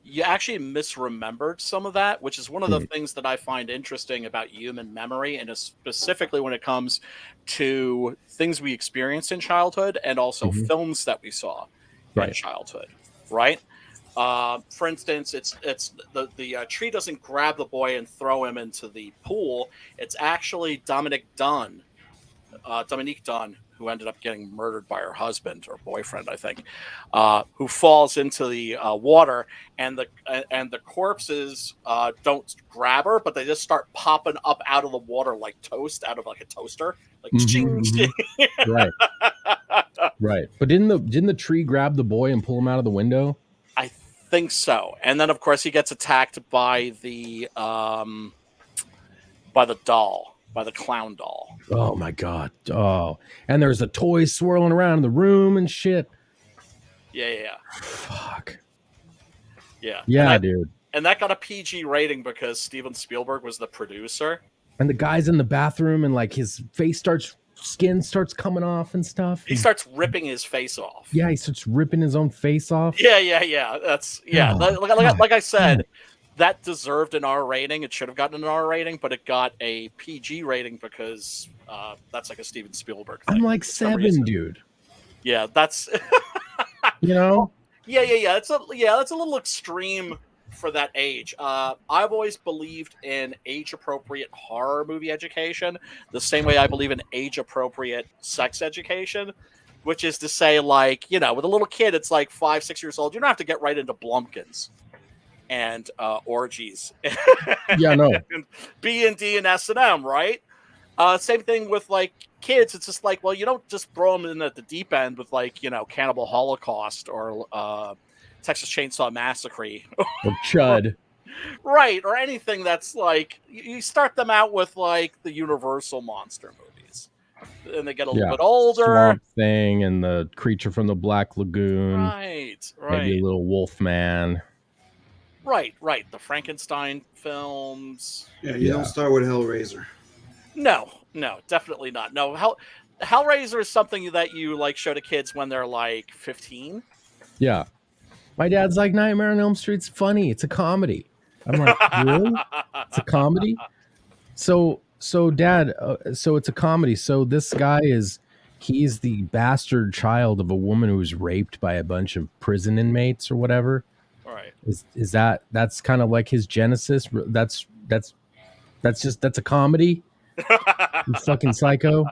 you actually misremembered some of that, which is one of the things that I find interesting about human memory, and specifically when it comes to things we experienced in childhood and also films that we saw in childhood, right? For instance, it's the tree doesn't grab the boy and throw him into the pool. It's actually Dominique Dunn, who ended up getting murdered by her husband or boyfriend, I think, who falls into the water, and the corpses don't grab her, but they just start popping up out of the water like toast out of like a toaster, like ching. Right. But didn't the tree grab the boy and pull him out of the window? I think so. And then of course he gets attacked by the doll. By the clown doll. Oh my god. Oh, and there's a toy swirling around in the room and shit. Yeah. Fuck. Yeah. Yeah, dude. And that got a PG rating because Steven Spielberg was the producer. And the guy's in the bathroom, and like his skin starts coming off and stuff. He starts ripping his face off. Yeah, he starts ripping his own face off. Yeah. That's like I said. That deserved an R rating. It should have gotten an R rating, but it got a PG rating because That's like a Steven Spielberg thing. I'm like for some 7, reason. dude. Yeah, that's You know? yeah. That's a little extreme for that age. I've always believed in age-appropriate horror movie education, the same way I believe in age-appropriate sex education, which is to say, like, with a little kid, it's like 5, 6 years old. You don't have to get right into Blumpkins and orgies, Yeah, no. and B&D and S&M, right? Same thing with like kids. It's just like, well, you don't just throw them in at the deep end with like Cannibal Holocaust or Texas Chainsaw Massacre, Or Chud. right? Or anything that's like you start them out with like the Universal monster movies, and they get a little bit older. Swamp Thing and the Creature from the Black Lagoon. Right. Maybe a little Wolf Man. Right. The Frankenstein films. Yeah, you don't start with Hellraiser. No, definitely not. No, Hellraiser is something that you like show to kids when they're like 15. Yeah. My dad's like, Nightmare on Elm Street's funny. It's a comedy. I'm like, really? It's a comedy? So Dad, so it's a comedy. So this guy he's the bastard child of a woman who was raped by a bunch of prison inmates or whatever. Right. Is that's kind of like his genesis? That's a comedy? You fucking psycho.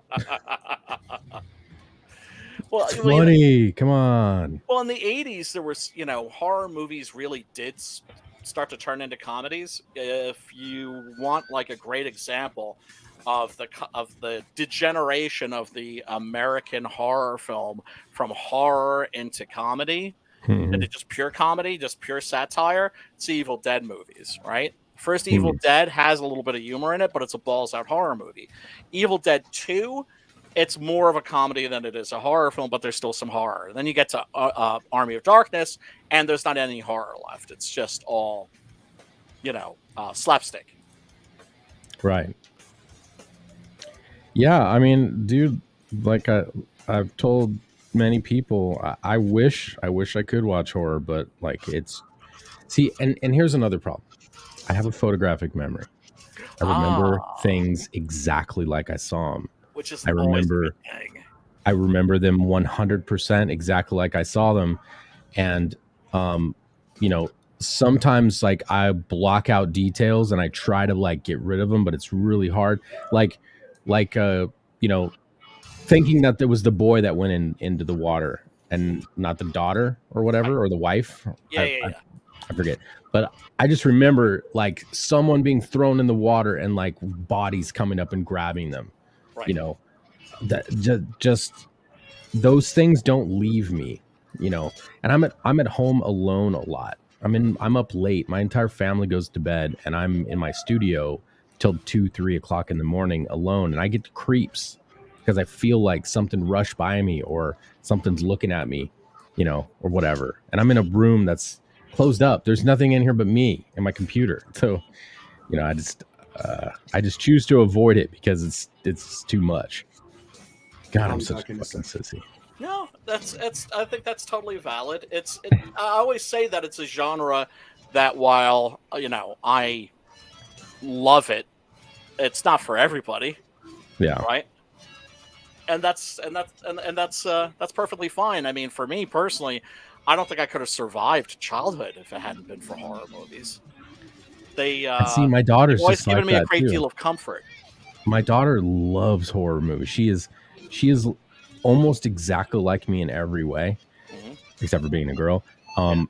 Well, It's funny. Come on. Well, in the 80s, there was, horror movies really did start to turn into comedies. If you want like a great example of the degeneration of the American horror film from horror into comedy, into just pure comedy, just pure satire, it's the Evil Dead movies, right? First Evil Dead has a little bit of humor in it, but it's a balls-out horror movie. Evil Dead 2, it's more of a comedy than it is a horror film, but there's still some horror. Then you get to Army of Darkness, and there's not any horror left. It's just all, slapstick. Right. Yeah, I mean, dude, like I've told many people, I wish I could watch horror, but like and here's another problem. I have a photographic memory. I remember things exactly like I saw them. Which is I remember them 100% exactly like I saw them. And, sometimes like I block out details and I try to like get rid of them, but it's really hard. Thinking that there was the boy that went into the water and not the daughter or whatever, or the wife. Yeah. I forget. But I just remember like someone being thrown in the water and like bodies coming up and grabbing them. Right. That just those things don't leave me, and I'm at home alone a lot. I'm up late. My entire family goes to bed and I'm in my studio till 2-3 o'clock in the morning alone. And I get the creeps because I feel like something rushed by me or something's looking at me, or whatever. And I'm in a room that's closed up. There's nothing in here but me and my computer. So, I just choose to avoid it because it's too much. God, I'm such a fucking sissy. No, I think that's totally valid. I always say that it's a genre that while, I love it, it's not for everybody. Yeah. Right. And that's perfectly fine. I mean, for me personally, I don't think I could have survived childhood if it hadn't been for horror movies. They see, my daughter's always just given like me a that great too. deal of comfort. My daughter loves horror movies. She is almost exactly like me in every way, except for being a girl.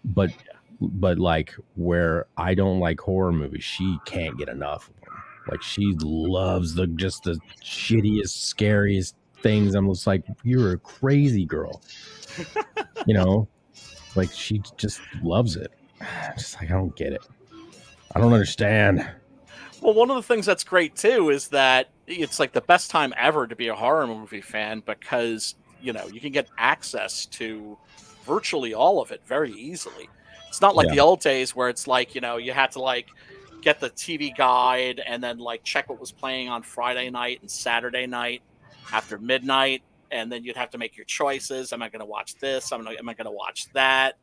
But like where I don't like horror movies, she can't get enough of them. Like she loves the shittiest, scariest things. I'm just like, you're a crazy girl, like she just loves it. Just like, I don't get it. I don't understand. Well, one of the things that's great too is that it's like the best time ever to be a horror movie fan because, you can get access to virtually all of it very easily. It's not like the old days where it's like, you had to like get the TV guide and then like check what was playing on Friday night and Saturday night after midnight. And then you'd have to make your choices. Am I going to watch this? Am I going to watch that?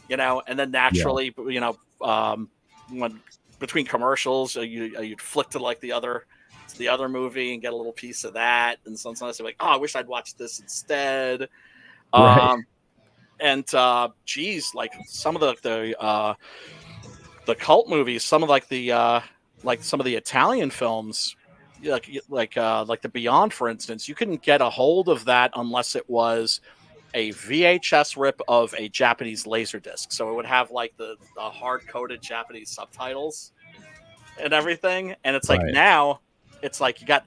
And then naturally, when between commercials, you'd flick to like the other to the other movie and get a little piece of that. And sometimes they're like, oh, I wish I'd watched this instead. Right. And geez, like some of the cult movies, some of like some of the Italian films, like the Beyond, for instance, you couldn't get a hold of that unless it was a VHS rip of a Japanese Laserdisc. So it would have like the hard-coded Japanese subtitles and everything. And it's like Right. now it's like you got,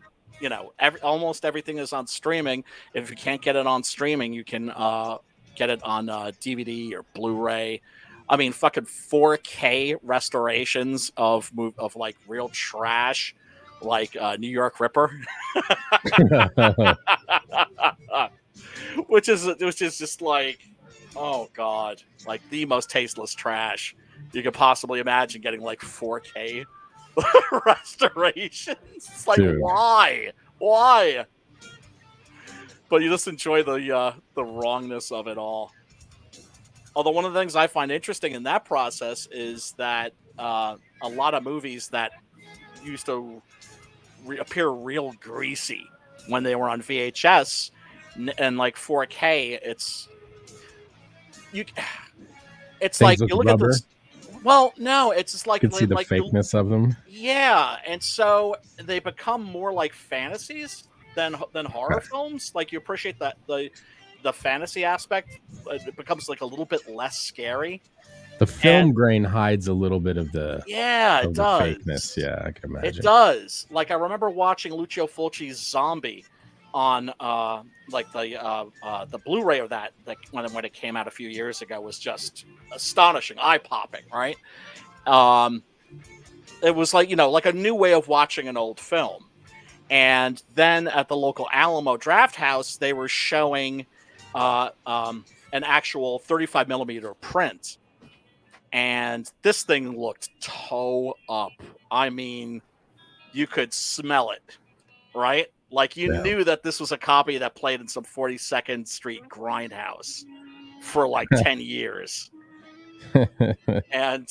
almost everything is on streaming. If you can't get it on streaming, you can get it on DVD or Blu-ray. I mean, fucking 4K restorations of like real trash, like New York Ripper. which is just like, oh god, like the most tasteless trash you could possibly imagine, getting like 4K restorations. It's like, Dude. why? But you just enjoy the wrongness of it all. Although one of the things I find interesting in that process is that a lot of movies that used to appear real greasy when they were on VHS and like 4K, it's Things like with you look rubber. at this. Well, no, it's just like You can see the like fakeness of them. yeah, and so they become more like fantasies than horror films. Like you appreciate that the fantasy aspect, it becomes like a little bit less scary. The film grain hides a little bit of the it does. fakeness. Yeah, I can imagine. It does. Like I remember watching Lucio Fulci's Zombie on like the Blu-ray of that when it came out a few years ago was just astonishing, eye-popping, right? It was like, like a new way of watching an old film. And then at the local Alamo Draft House, they were showing an actual 35 millimeter print. And this thing looked toe up. I mean, you could smell it, right? Like you knew that this was a copy that played in some 42nd Street grindhouse for like 10 years. And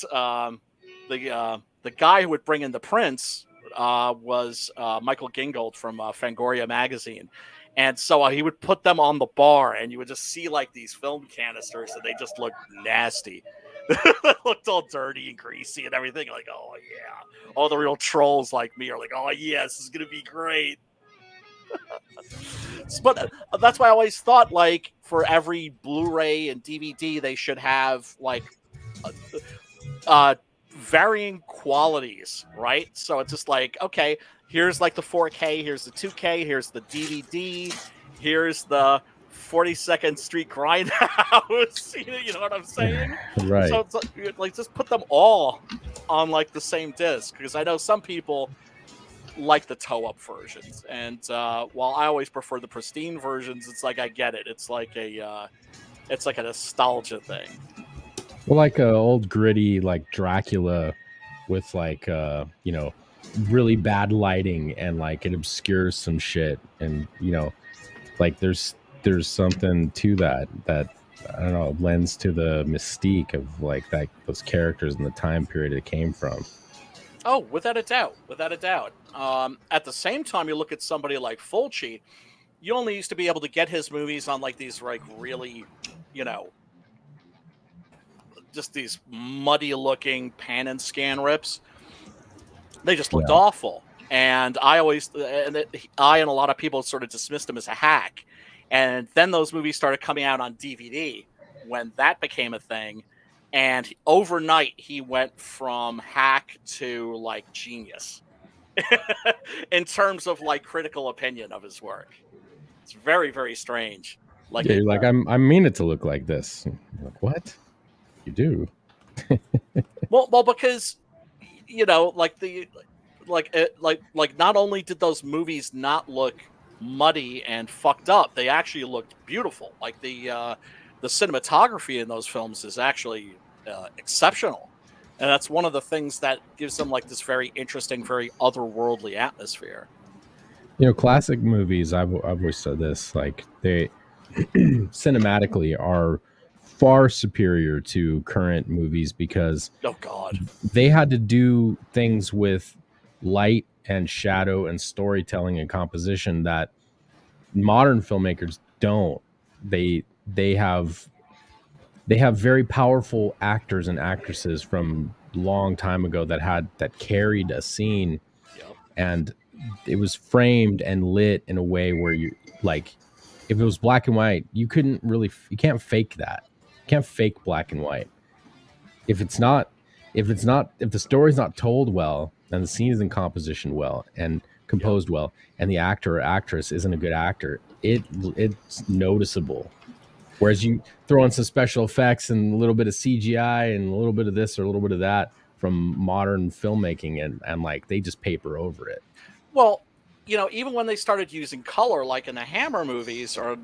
the guy who would bring in the prints was Michael Gingold from Fangoria magazine. And so he would put them on the bar, and you would just see like these film canisters, and they just looked nasty. They looked all dirty and greasy and everything. Like, oh yeah. All the real trolls like me are like, oh yeah, this is gonna be great. But that's why I always thought, like, for every Blu-ray and DVD, they should have like varying qualities, right? So it's just like, okay, here's like the 4K, here's the 2K, here's the DVD, here's the 42nd Street grindhouse. You know what I'm saying? Right. So it's like just put them all on like the same disc, because I know some people like the toe-up versions, and while I always prefer the pristine versions, it's like I get it. It's like a nostalgia thing. Well, like a old gritty like Dracula with like really bad lighting, and like it obscures some shit, and like there's something to that I don't know, lends to the mystique of like that, those characters and the time period it came from. Oh, without a doubt. At the same time, you look at somebody like Fulci. You only used to be able to get his movies on like these like really, just these muddy looking pan and scan rips. They just looked awful. And I and a lot of people sort of dismissed him as a hack. And then those movies started coming out on DVD when that became a thing. And overnight, he went from hack to like genius in terms of like critical opinion of his work. It's very, very strange. Like, you're like, I mean it to look like this. I'm like, what? You do? well, because like not only did those movies not look muddy and fucked up, they actually looked beautiful. Like the cinematography in those films is actually exceptional, and that's one of the things that gives them like this very interesting, very otherworldly atmosphere. Classic movies, I've always said this, like they cinematically are far superior to current movies, because oh god, they had to do things with light and shadow and storytelling and composition that modern filmmakers don't. They have very powerful actors and actresses from long time ago that carried a scene, Yep. and it was framed and lit in a way where you, like, if it was black and white, you can't fake that. You can't fake black and white. If the story's not told well and the scene isn't compositioned well and composed well, and the actor or actress isn't a good actor, it's noticeable. Whereas you throw in some special effects and a little bit of CGI and a little bit of this or a little bit of that from modern filmmaking, and like they just paper over it. Well, even when they started using color, like in the Hammer movies or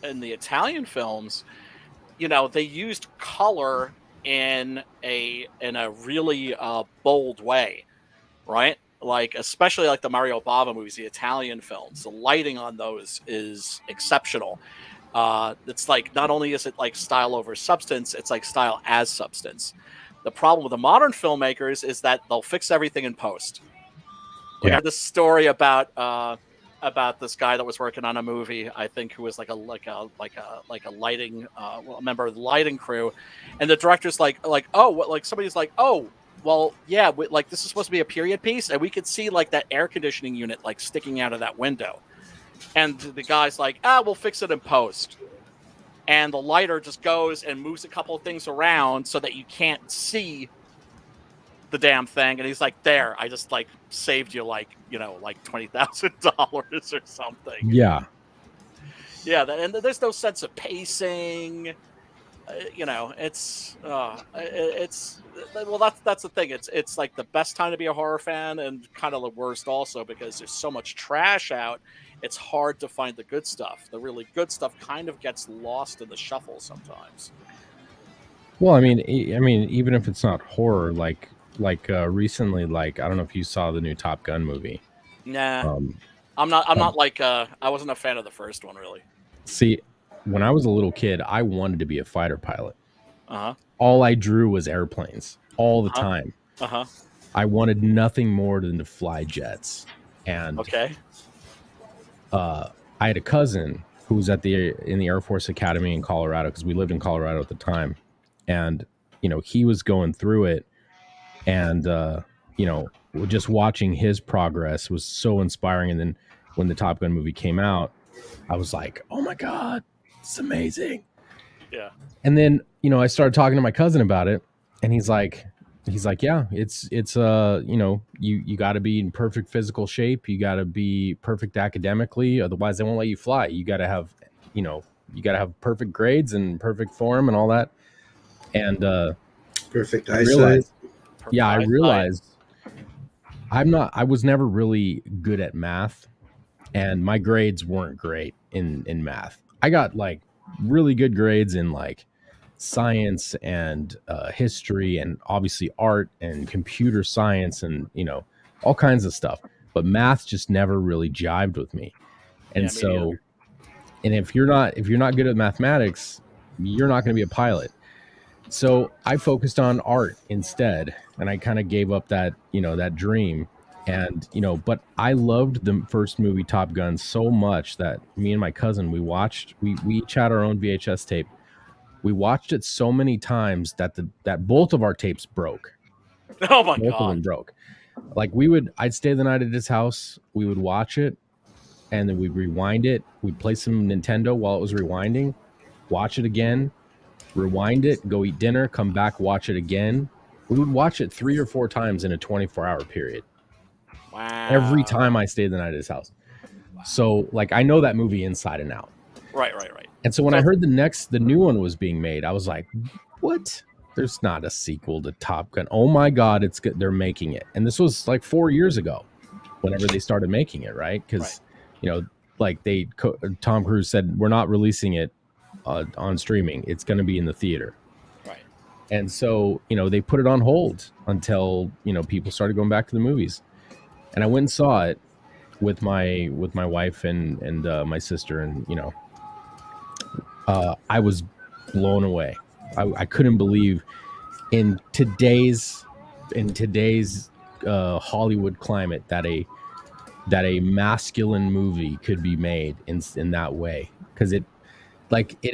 in the Italian films, they used color in a really bold way, right? Like, especially like the Mario Bava movies, the Italian films, the lighting on those is exceptional. It's like, not only is it like style over substance, it's like style as substance. The problem with the modern filmmakers is that they'll fix everything in post. We had this story about this guy that was working on a movie, I think, who was like a lighting a member of the lighting crew, and the director's like, oh, what, like somebody's like, oh, well, yeah, like this is supposed to be a period piece, and we could see like that air conditioning unit like sticking out of that window, and the guy's like, we'll fix it in post, and the lighter just goes and moves a couple of things around so that you can't see the damn thing, and he's like, there, I just like saved you like $20,000 or something. Yeah, and there's no sense of pacing. It's well, that's the thing. It's like the best time to be a horror fan, and kind of the worst also, because there's so much trash out. It's hard to find the good stuff. The really good stuff kind of gets lost in the shuffle sometimes. well, I mean, even if it's not horror, like recently, like, I don't know if you saw the new Top Gun movie. Nah, I'm not like I wasn't a fan of the first one, really. See, when I was a little kid, I wanted to be a fighter pilot. Uh-huh. All I drew was airplanes all the time. Uh-huh. I wanted nothing more than to fly jets. And okay. I had a cousin who was in the Air Force Academy in Colorado, because we lived in Colorado at the time. And, he was going through it. And, just watching his progress was so inspiring. And then when the Top Gun movie came out, I was like, oh my God, it's amazing. Yeah. And then, I started talking to my cousin about it, and he's like, yeah, it's you got to be in perfect physical shape. You got to be perfect academically. Otherwise they won't let you fly. You got to have, perfect grades and perfect form and all that. And, Perfect I eyesight. realized I was never really good at math, and my grades weren't great in math. I got like really good grades in like science and history, and obviously art and computer science, and all kinds of stuff. But math just never really jived with me. And and if you're not good at mathematics, you're not going to be a pilot. So I focused on art instead, and I kind of gave up that dream. And but I loved the first movie, Top Gun, so much that me and my cousin, we each had our own VHS tape. We watched it so many times that both of our tapes broke. Oh my Both of them broke. Like, I'd stay the night at his house. We would watch it, and then we'd rewind it. We'd play some Nintendo while it was rewinding, watch it again, rewind it, go eat dinner, come back, watch it again. We would watch it 3 or 4 times in a 24-hour period. Wow. Every time I stayed the night at his house. So, like, I know that movie inside and out. Right. And so when I heard the new one was being made, I was like, what? There's not a sequel to Top Gun. Oh my God, it's good. They're making it. And this was like 4 years ago, whenever they started making it, right? Because, like Tom Cruise said, we're not releasing it on streaming. It's going to be in the theater. Right. And so, they put it on hold until, people started going back to the movies. And I went and saw it with my wife and my sister, and I was blown away. I couldn't believe in today's Hollywood climate that a masculine movie could be made in that way, because it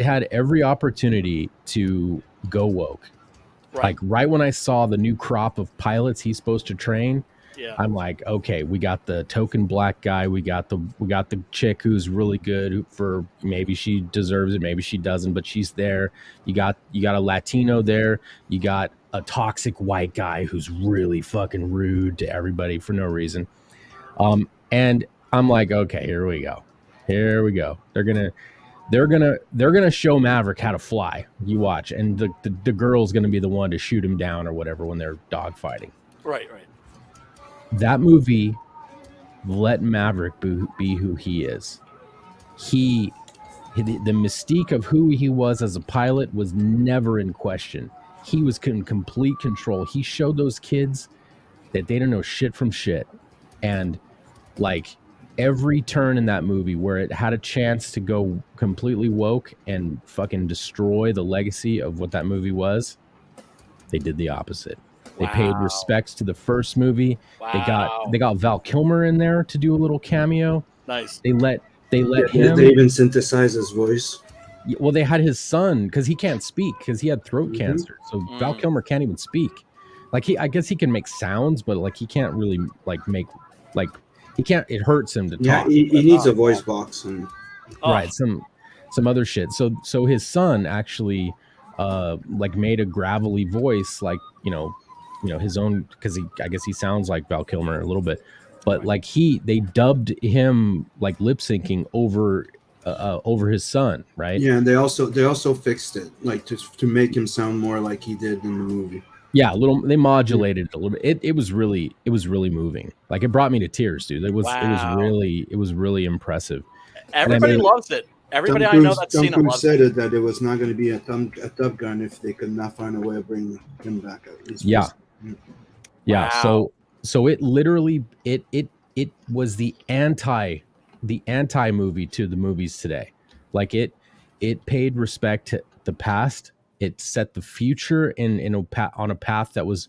had every opportunity to go woke. Right. Like right when I saw the new crop of pilots he's supposed to train, Yeah. I'm like, okay, we got the token black guy, we got the chick who's really good, for maybe she deserves it, maybe she doesn't, but she's there. You got a Latino there, you got a toxic white guy who's really fucking rude to everybody for no reason. And I'm like, okay, here we go. They're gonna show Maverick how to fly. You watch, and the girl's gonna be the one to shoot him down or whatever when they're dogfighting. Right. That movie let Maverick be who he is. The mystique of who he was as a pilot was never in question. He was in complete control. He showed those kids that they don't know shit from shit, and like every turn in that movie where it had a chance to go completely woke and fucking destroy the legacy of what that movie was, they did the opposite. They paid respects to the first movie. Wow. They got Val Kilmer in there to do a little cameo. Nice. They let him. They even synthesize his voice. Well, they had his son, because he can't speak because he had throat cancer. So Val Kilmer can't even speak. Like I guess he can make sounds, but like he can't really he can't. It hurts him to talk. Yeah, he needs a voice box and right, some other shit. So his son actually made a gravelly voice, like his own, because I guess he sounds like Val Kilmer a little bit, but like they dubbed him like lip syncing over his son, right? Yeah, and they also fixed it, like to make him sound more like he did in the movie. Yeah, they modulated it a little bit. It was really moving. Like it brought me to tears, dude. It was really impressive. Everybody loves it. Everybody I know that's seen it loves said it. that it was not going to be a Top Gun if they could not find a way of bringing him back. Yeah. Wow. So it literally it was the anti movie to the movies today. Like it paid respect to the past. It set the future on a path that was.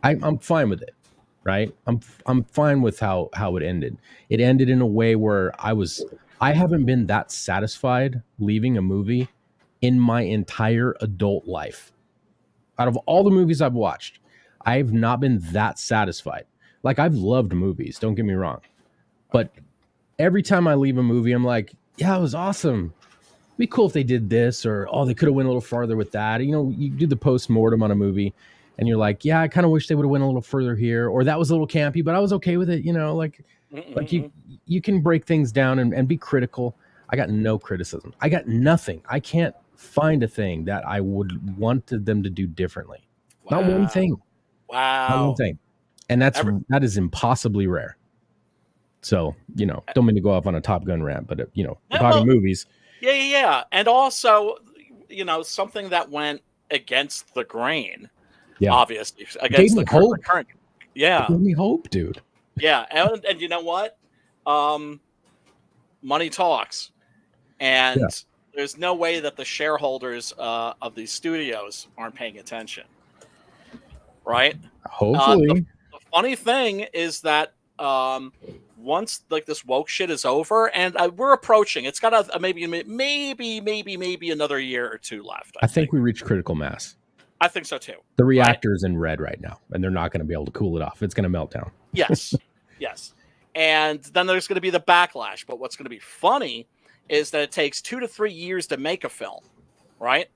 I'm fine with it, right? I'm fine with how it ended. It ended in a way where I haven't been that satisfied leaving a movie in my entire adult life. Out of all the movies I've watched, I have not been that satisfied. Like I've loved movies, don't get me wrong, but every time I leave a movie, I'm like, yeah, it was awesome. It'd be cool if they did this, or they could have went a little farther with that. You do the post-mortem on a movie and you're like, yeah, I kind of wish they would have went a little further here, or that was a little campy, but I was okay with it. You can break things down and be critical. I got no criticism. I got nothing. I can't find a thing that I would want them to do differently. Wow. Not one thing. Wow. Not one thing. And that is impossibly rare. So, don't mean to go off on a Top Gun rant, but we're talking movies. Yeah. And also, something that went against the grain. Yeah. Obviously. Against the current. Yeah. Gave me hope, dude. Yeah. And you know what? Money talks. And there's no way that the shareholders of these studios aren't paying attention. Right? Hopefully. The funny thing is that once this woke shit is over, and we're approaching, it's got maybe another year or two left. I think we reached critical mass. I think so too. The reactor's in red right now, and they're not going to be able to cool it off. It's going to melt down. Yes. And then there's going to be the backlash. But what's going to be funny is that it takes 2 to 3 years to make a film, right?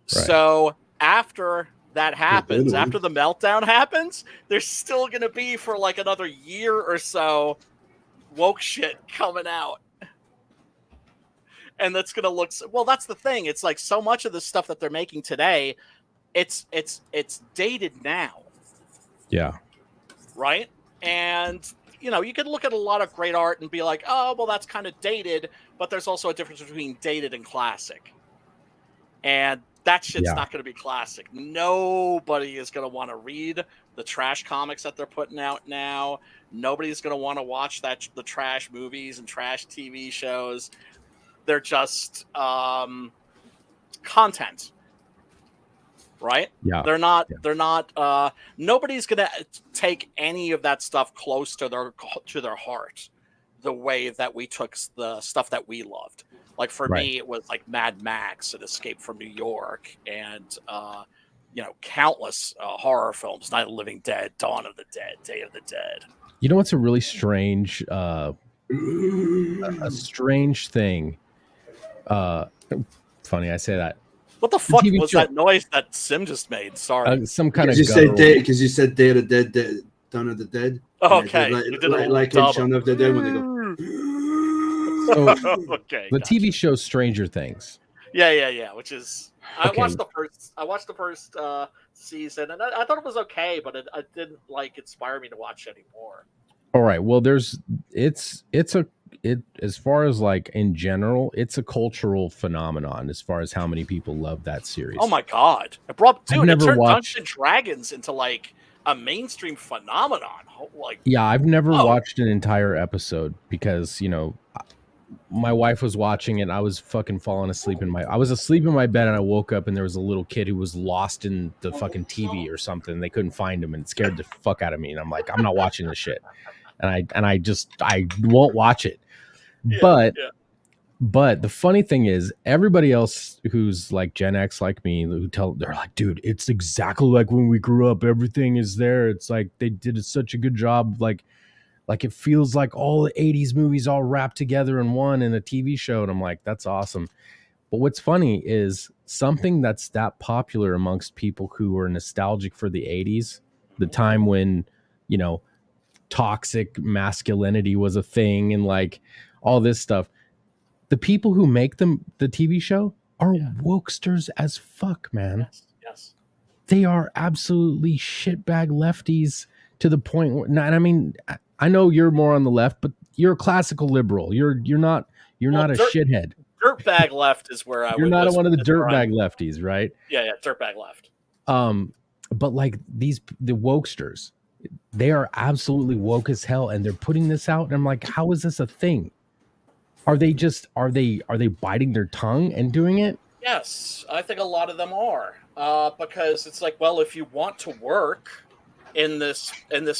So after that happens, after the meltdown happens, there's still going to be for like another year or so woke shit coming out. And that's going to look that's the thing. It's like so much of the stuff that they're making today, it's dated now. Yeah. Right? And you could look at a lot of great art and be like, oh, well, that's kind of dated, but there's also a difference between dated and classic. And that shit's not going to be classic. Nobody is going to want to read the trash comics that they're putting out now. Nobody's going to want to watch the trash movies and trash TV shows. They're just content, right? Yeah. They're not. Yeah. They're not. Nobody's gonna take any of that stuff close to their heart, the way that we took the stuff that we loved. Like for Right. me, it was like Mad Max and Escape from New York, and countless horror films: Night of the Living Dead, Dawn of the Dead, Day of the Dead. You know what's a really strange, a strange thing? Funny, I say that. What the fuck TV was show. that noise that Sim just made? Sorry. Some kind of Because you said guttural- day, because you said Day of the Dead, Dawn of the Dead. Okay, like, you did a little like in double. Shaun of the Dead when they go. So, Okay. the gotcha. TV show Stranger Things. Yeah. Which is I Okay. watched the first season, and I thought it was okay, but it didn't inspire me to watch anymore. All right. Well, it's as far as like in general, it's a cultural phenomenon as far as how many people love that series. Oh my god! It turned never watched- Dungeons and Dragons into like a mainstream phenomenon. Like, Yeah, I've never Oh. watched an entire episode because, my wife was watching it. I was fucking falling asleep I was asleep in my bed and I woke up and there was a little kid who was lost in the fucking TV or something. They couldn't find him and it scared the fuck out of me. And I'm like, I'm not watching this shit. And I won't watch it. yeah, But yeah. But the funny thing is, everybody else who's like Gen X, like me, they're like, dude, it's exactly like when we grew up. Everything is there. It's like they did such a good job. Like it feels like all the 80s movies all wrapped together in one in a TV show. And I'm like, that's awesome. But what's funny is something that's that popular amongst people who are nostalgic for the 80s, the time when, toxic masculinity was a thing and like all this stuff. The people who make the TV show are wokesters as fuck, man. Yes. They are absolutely shitbag lefties to the point where, and I mean, I know you're more on the left, but you're a classical liberal. You're not a shithead. Dirtbag left is where I. You're not one of the is where dirtbag lefties, right? Yeah, dirtbag left. But like the wokesters, they are absolutely woke as hell, and they're putting this out, and I'm like, how is this a thing? Are they biting their tongue and doing it? Yes, I think a lot of them are, because it's like, well, if you want to work in this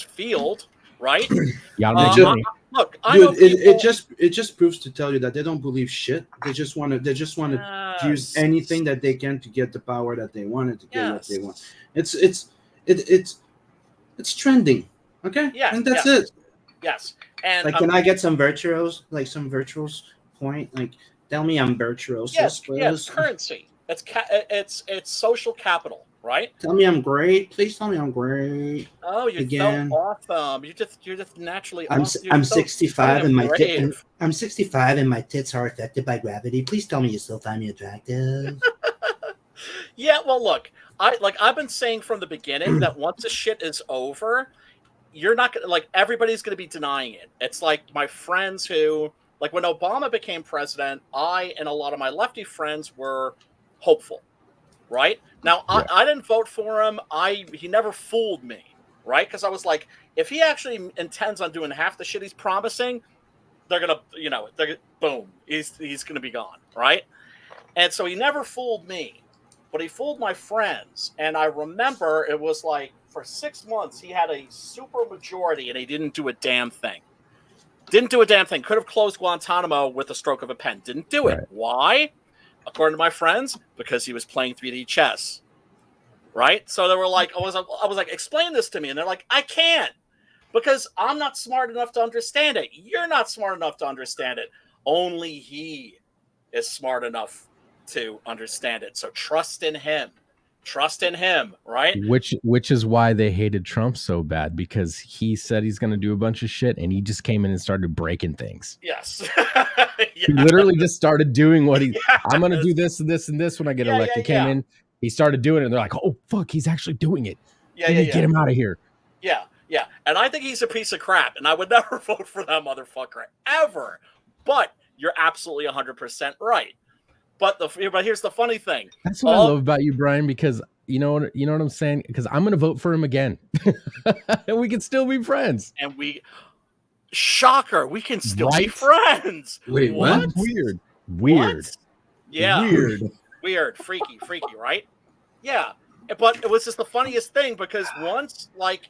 field, right? You gotta make money. Look, I know Dude, people, it just proves to tell you that they don't believe shit. They just want to use anything that they can to get the power that they wanted to get what they want. It's trending, okay? Yeah, and that's it. Yes, and Like, can I get some virtuos? Like some virtuos point? Like, tell me I'm virtuoso. yes, currency. It's social capital, right? Tell me I'm great. Please tell me I'm great. Oh, you're Again. so awesome. You're just naturally. I'm awesome. You're I'm so 65 and my brave. I'm 65 and my tits are affected by gravity. Please tell me you still find me attractive. Yeah, well, look, I've been saying from the beginning that once the shit is over, you're not gonna everybody's gonna be denying it. It's like my friends who, like, when Obama became president, I and a lot of my lefty friends were hopeful, right? Now, Yeah. I didn't vote for him. He never fooled me, right? Because I was like, if he actually intends on doing half the shit he's promising, they're gonna, boom, he's gonna be gone, right? And so he never fooled me, but he fooled my friends. And I remember it was like for 6 months he had a super majority and he didn't do a damn thing. Could have closed Guantanamo with a stroke of a pen. Didn't do it. Right. Why? According to my friends, because he was playing 3D chess. Right? So they were like, I was like, explain this to me. And they're like, I can't, because I'm not smart enough to understand it. You're not smart enough to understand it. Only he is smart enough to understand it. So trust in him, right? Which is why they hated Trump so bad, because he said he's going to do a bunch of shit and he just came in and started breaking things. Yes. He literally just started doing what I'm going to do this and this and this when I get elected. He came in, he started doing it, and they're like, oh, fuck, he's actually doing it. Get him out of here. Yeah. And I think he's a piece of crap, and I would never vote for that motherfucker ever. But you're absolutely 100% right. But here's the funny thing. That's what I love about you, Brian, because you know what I'm saying? Because I'm going to vote for him again. And we can still be friends. And shocker, we can still be friends. Wait, what? Weird. What? Yeah. Weird. Weird. Freaky, right? Yeah. But it was just the funniest thing because once, like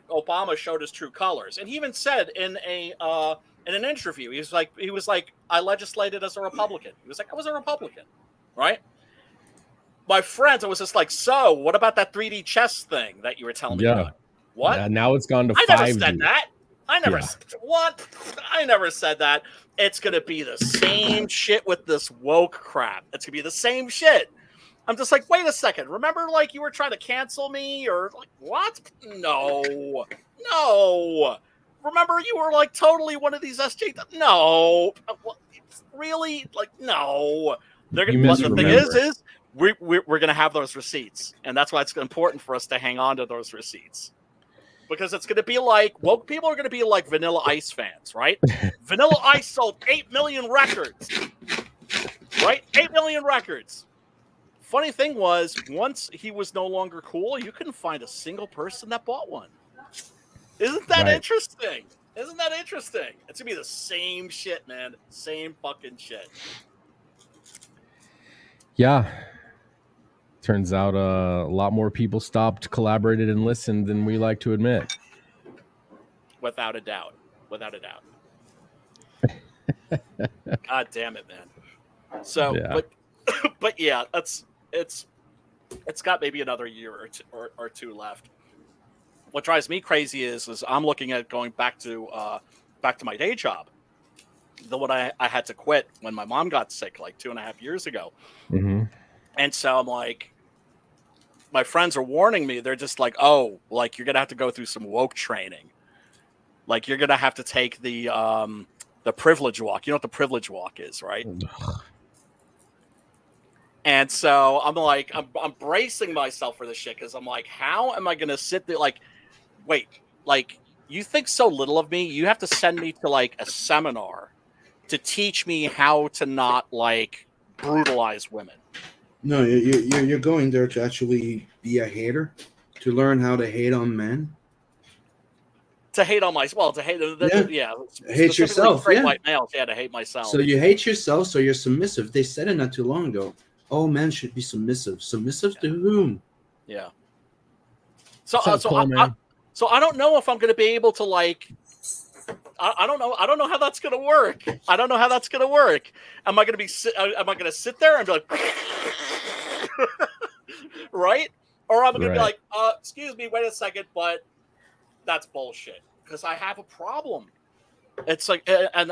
Obama showed his true colors, and he even said in an interview, he was like, I legislated as a Republican. He was like, I was a Republican, right? My friends, I was just like, so what about that 3D chess thing that you were telling me about? What? Now it's gone to 5D. I never said that. I never what? I never said that. It's gonna be the same shit with this woke crap. It's gonna be the same shit. I'm just like, wait a second. Remember, like, you were trying to cancel me or like what? No. Remember, you were like totally one of these SJ. No. Really? Like, no. But the thing is we're gonna have those receipts, and that's why it's important for us to hang on to those receipts. Because it's going to be like, woke people are going to be like Vanilla Ice fans, right? Vanilla Ice sold 8 million records, right? 8 million records. Funny thing was, once he was no longer cool, you couldn't find a single person that bought one. Isn't that interesting? Isn't that interesting? It's going to be the same shit, man. Same fucking shit. Yeah. Turns out a lot more people stopped, collaborated, and listened than we like to admit. Without a doubt. Without a doubt. God damn it, man. So, yeah. But yeah, it's got maybe another year or two left. What drives me crazy is I'm looking at going back to my day job, the one I had to quit when my mom got sick like 2.5 years ago. Mm-hmm. And so I'm like, my friends are warning me. They're just like, oh, like you're gonna have to go through some woke training. Like you're gonna have to take the privilege walk. You know what the privilege walk is, right? And so I'm like, I'm bracing myself for this shit because I'm like, how am I gonna sit there? Like, wait, like you think so little of me? You have to send me to like a seminar to teach me how to not like brutalize women. No, you're going there to actually be a hater, to learn how to hate on men. To hate on myself, to hate, hate yourself. Straight white males, to hate myself. So you hate yourself, so you're submissive. They said it not too long ago. All men should be submissive. Submissive to whom? Yeah. So I don't know if I'm going to be able to like. I don't know. I don't know how that's going to work. I don't know how that's going to work. Am I going to sit there and be like, right? Or I'm going to be like, excuse me, wait a second, but that's bullshit because I have a problem. It's like, and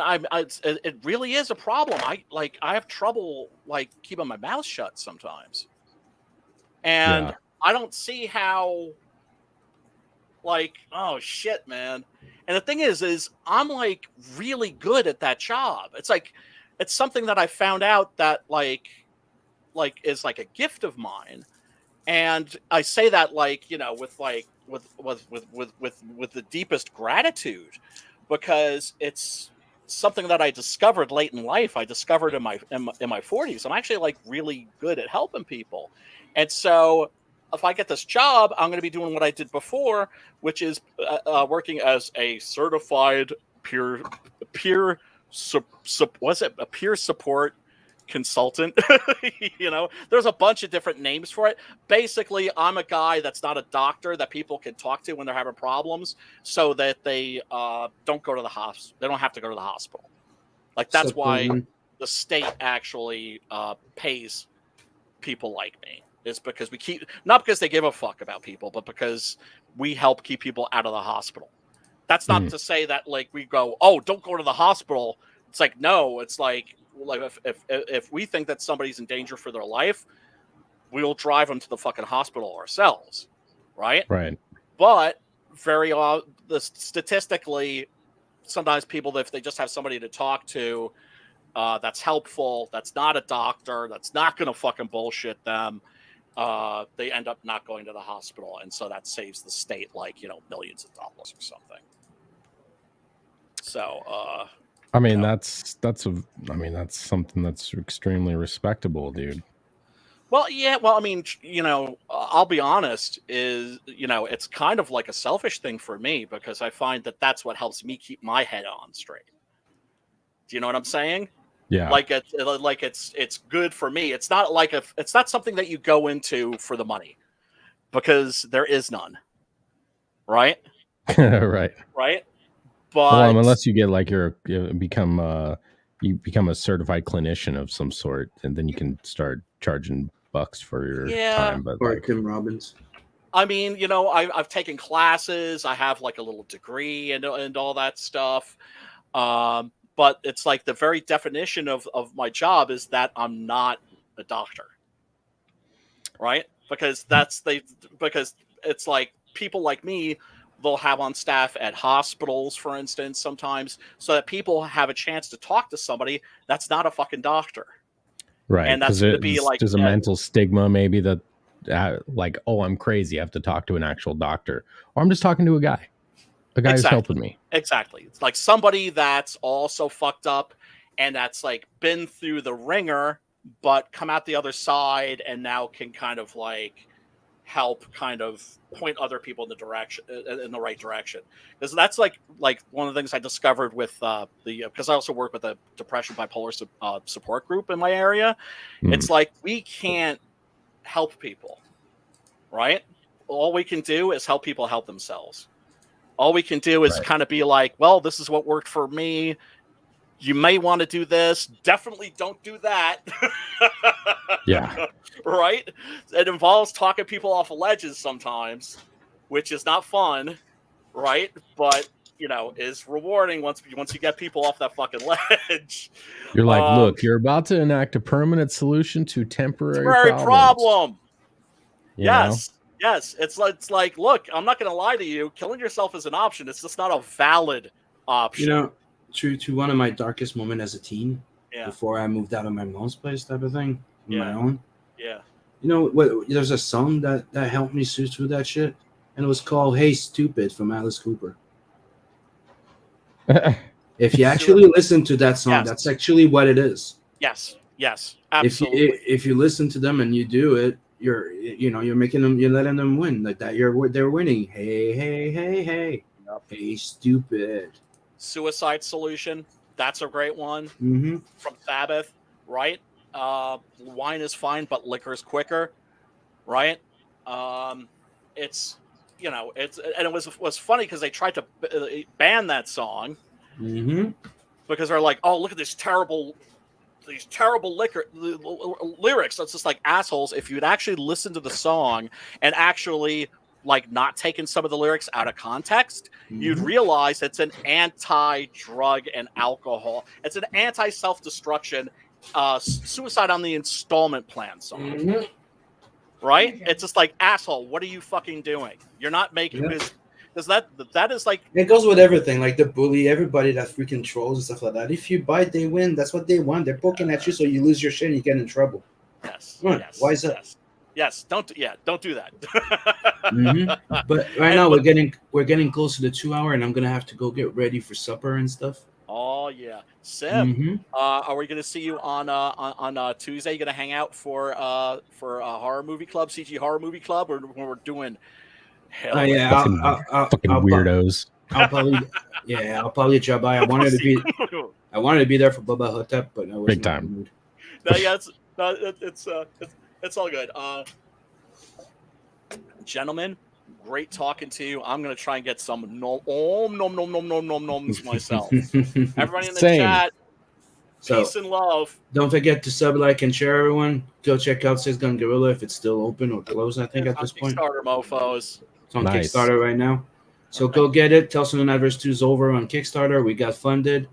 it really is a problem. I have trouble like keeping my mouth shut sometimes, and I don't see how. Like, oh shit, man. And the thing is I'm like really good at that job. It's like, it's something that I found out that like is like a gift of mine. And I say that like, you know, with the deepest gratitude, because it's something that I discovered late in life. I discovered in my 40s. I'm actually like really good at helping people. And so if I get this job, I'm going to be doing what I did before, which is working as a certified peer support consultant. You know, there's a bunch of different names for it. Basically, I'm a guy that's not a doctor that people can talk to when they're having problems, so that they don't go to the hospital. They don't have to go to the hospital. Like that's why the state actually pays people like me. Is because we keep, not because they give a fuck about people, but because we help keep people out of the hospital. That's not to say that like we go, oh, don't go to the hospital. It's like, no, it's like if we think that somebody's in danger for their life, we'll drive them to the fucking hospital ourselves. Right. Right. But statistically, sometimes people, if they just have somebody to talk to, that's helpful, that's not a doctor, that's not going to fucking bullshit them. They end up not going to the hospital, and so that saves the state like, you know, millions of dollars or something. So I mean, that's something that's extremely respectable, dude. Well, yeah, well, I mean, you know, I'll be honest, is, you know, it's kind of like a selfish thing for me because I find that that's what helps me keep my head on straight. Do you know what I'm saying? Yeah. Like it's good for me. It's not like it's not something that you go into for the money. because there is none. Right? Right. Right? Well, But unless you get like you become a certified clinician of some sort, and then you can start charging bucks for your time. But Or like, Tim Robbins. I mean, you know, I've taken classes. I have like a little degree and all that stuff. But it's like the very definition of my job is that I'm not a doctor. Right? Because because it's like people like me, they'll have on staff at hospitals, for instance, sometimes, so that people have a chance to talk to somebody that's not a fucking doctor. right? And that's going to be like there's a mental stigma maybe that like, oh, I'm crazy, I have to talk to an actual doctor, or I'm just talking to a guy who's helping me. Exactly. It's like somebody that's also fucked up and that's like been through the ringer, but come out the other side and now can kind of like help kind of point other people in the right direction. Because that's like one of the things I discovered with because I also work with a depression bipolar support group in my area. It's like we can't help people, right? All we can do is help people help themselves. All we can do is kind of be like, well, this is what worked for me. You may want to do this. Definitely don't do that. Yeah. Right? It involves talking people off of ledges sometimes, which is not fun, right? But, you know, is rewarding once you get people off that fucking ledge. You're like, look, you're about to enact a permanent solution to temporary problem. Yes. Yes. It's like, look, I'm not going to lie to you. Killing yourself is an option. It's just not a valid option. You know, to one of my darkest moments as a teen, before I moved out of my mom's place type of thing, on my own. Yeah. You know what? There's a song that helped me see through that shit, and it was called "Hey Stupid" from Alice Cooper. If you actually listen to that song, that's actually what it is. Yes, absolutely. If you listen to them and you do it, you're making them, you're letting them win like that. They're winning. Hey, hey, hey, hey. Yep. Hey, stupid. Suicide Solution. That's a great one. Mm-hmm. From Sabbath, right? Wine is fine, but liquor is quicker, right? It's, you know, and it was funny because they tried to ban that song because they're like, oh, look at these terrible lyrics. That's just like assholes. If you'd actually listen to the song and actually like not taking some of the lyrics out of context, you'd realize it's an anti-drug and alcohol. It's an anti-self-destruction, suicide on the installment plan song. Right? It's just like, asshole, what are you fucking doing? You're not making this. Because that is like, it goes with everything, like the bully, everybody that freaking trolls and stuff like that. If you bite, they win. That's what they want. They're poking at you, so you lose your shit and you get in trouble. Yes. Why is that? Yes. Don't do that. But right now we're getting close to the 2 hour, and I'm gonna have to go get ready for supper and stuff. Oh yeah, Sim. Are we gonna see you on Tuesday? You gonna hang out for a horror movie club, CG horror movie club, or when we're doing? Fucking weirdos. I'll probably drop by. I wanted to be there for Bubba Hotep, but I was big time. It's all good. Gentlemen, great talking to you. I'm gonna try and get some noms myself. Everybody in the chat, peace and love. Don't forget to sub, like, and share, everyone. Go check out Six Gun Gorilla if it's still open or closed, I think, at this point. Kickstarter, mofos. It's on Kickstarter right now. So go get it. Tales from the Adverse 2 is over on Kickstarter. We got funded.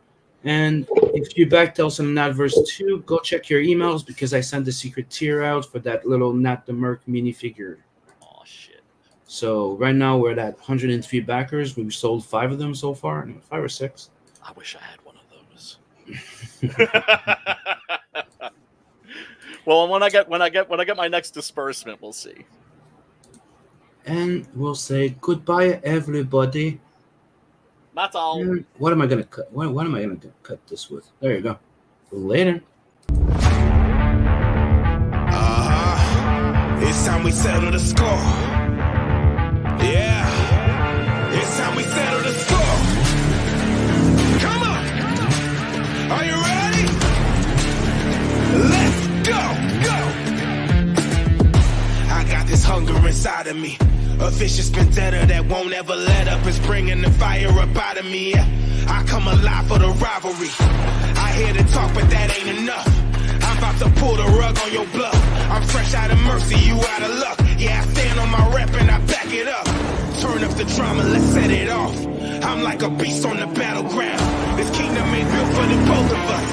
And if you back Tales from the Adverse 2, go check your emails because I sent the secret tier out for that little Nat the Merc minifigure. Oh, shit. So right now we're at 103 backers. We've sold 5 of them so far. 5 or 6. I wish I had one of those. Well, when I get my next disbursement, we'll see. And we'll say goodbye, everybody. That's all. And what am I gonna cut? What am I gonna cut this with? There you go. Later. It's time we settle the score. Yeah. It's time we settle the score. Come on. Are you ready? Let's go. I got this hunger. hunger inside of me. A vicious vendetta that won't ever let up is bringing the fire up out of me. I come alive for the rivalry. I hear the talk, but that ain't enough. I'm about to pull the rug on your bluff. I'm fresh out of mercy, you out of luck. Yeah, I stand on my rep and I back it up. Turn up the drama, let's set it off. I'm like a beast on the battleground. This kingdom ain't built for the both of us.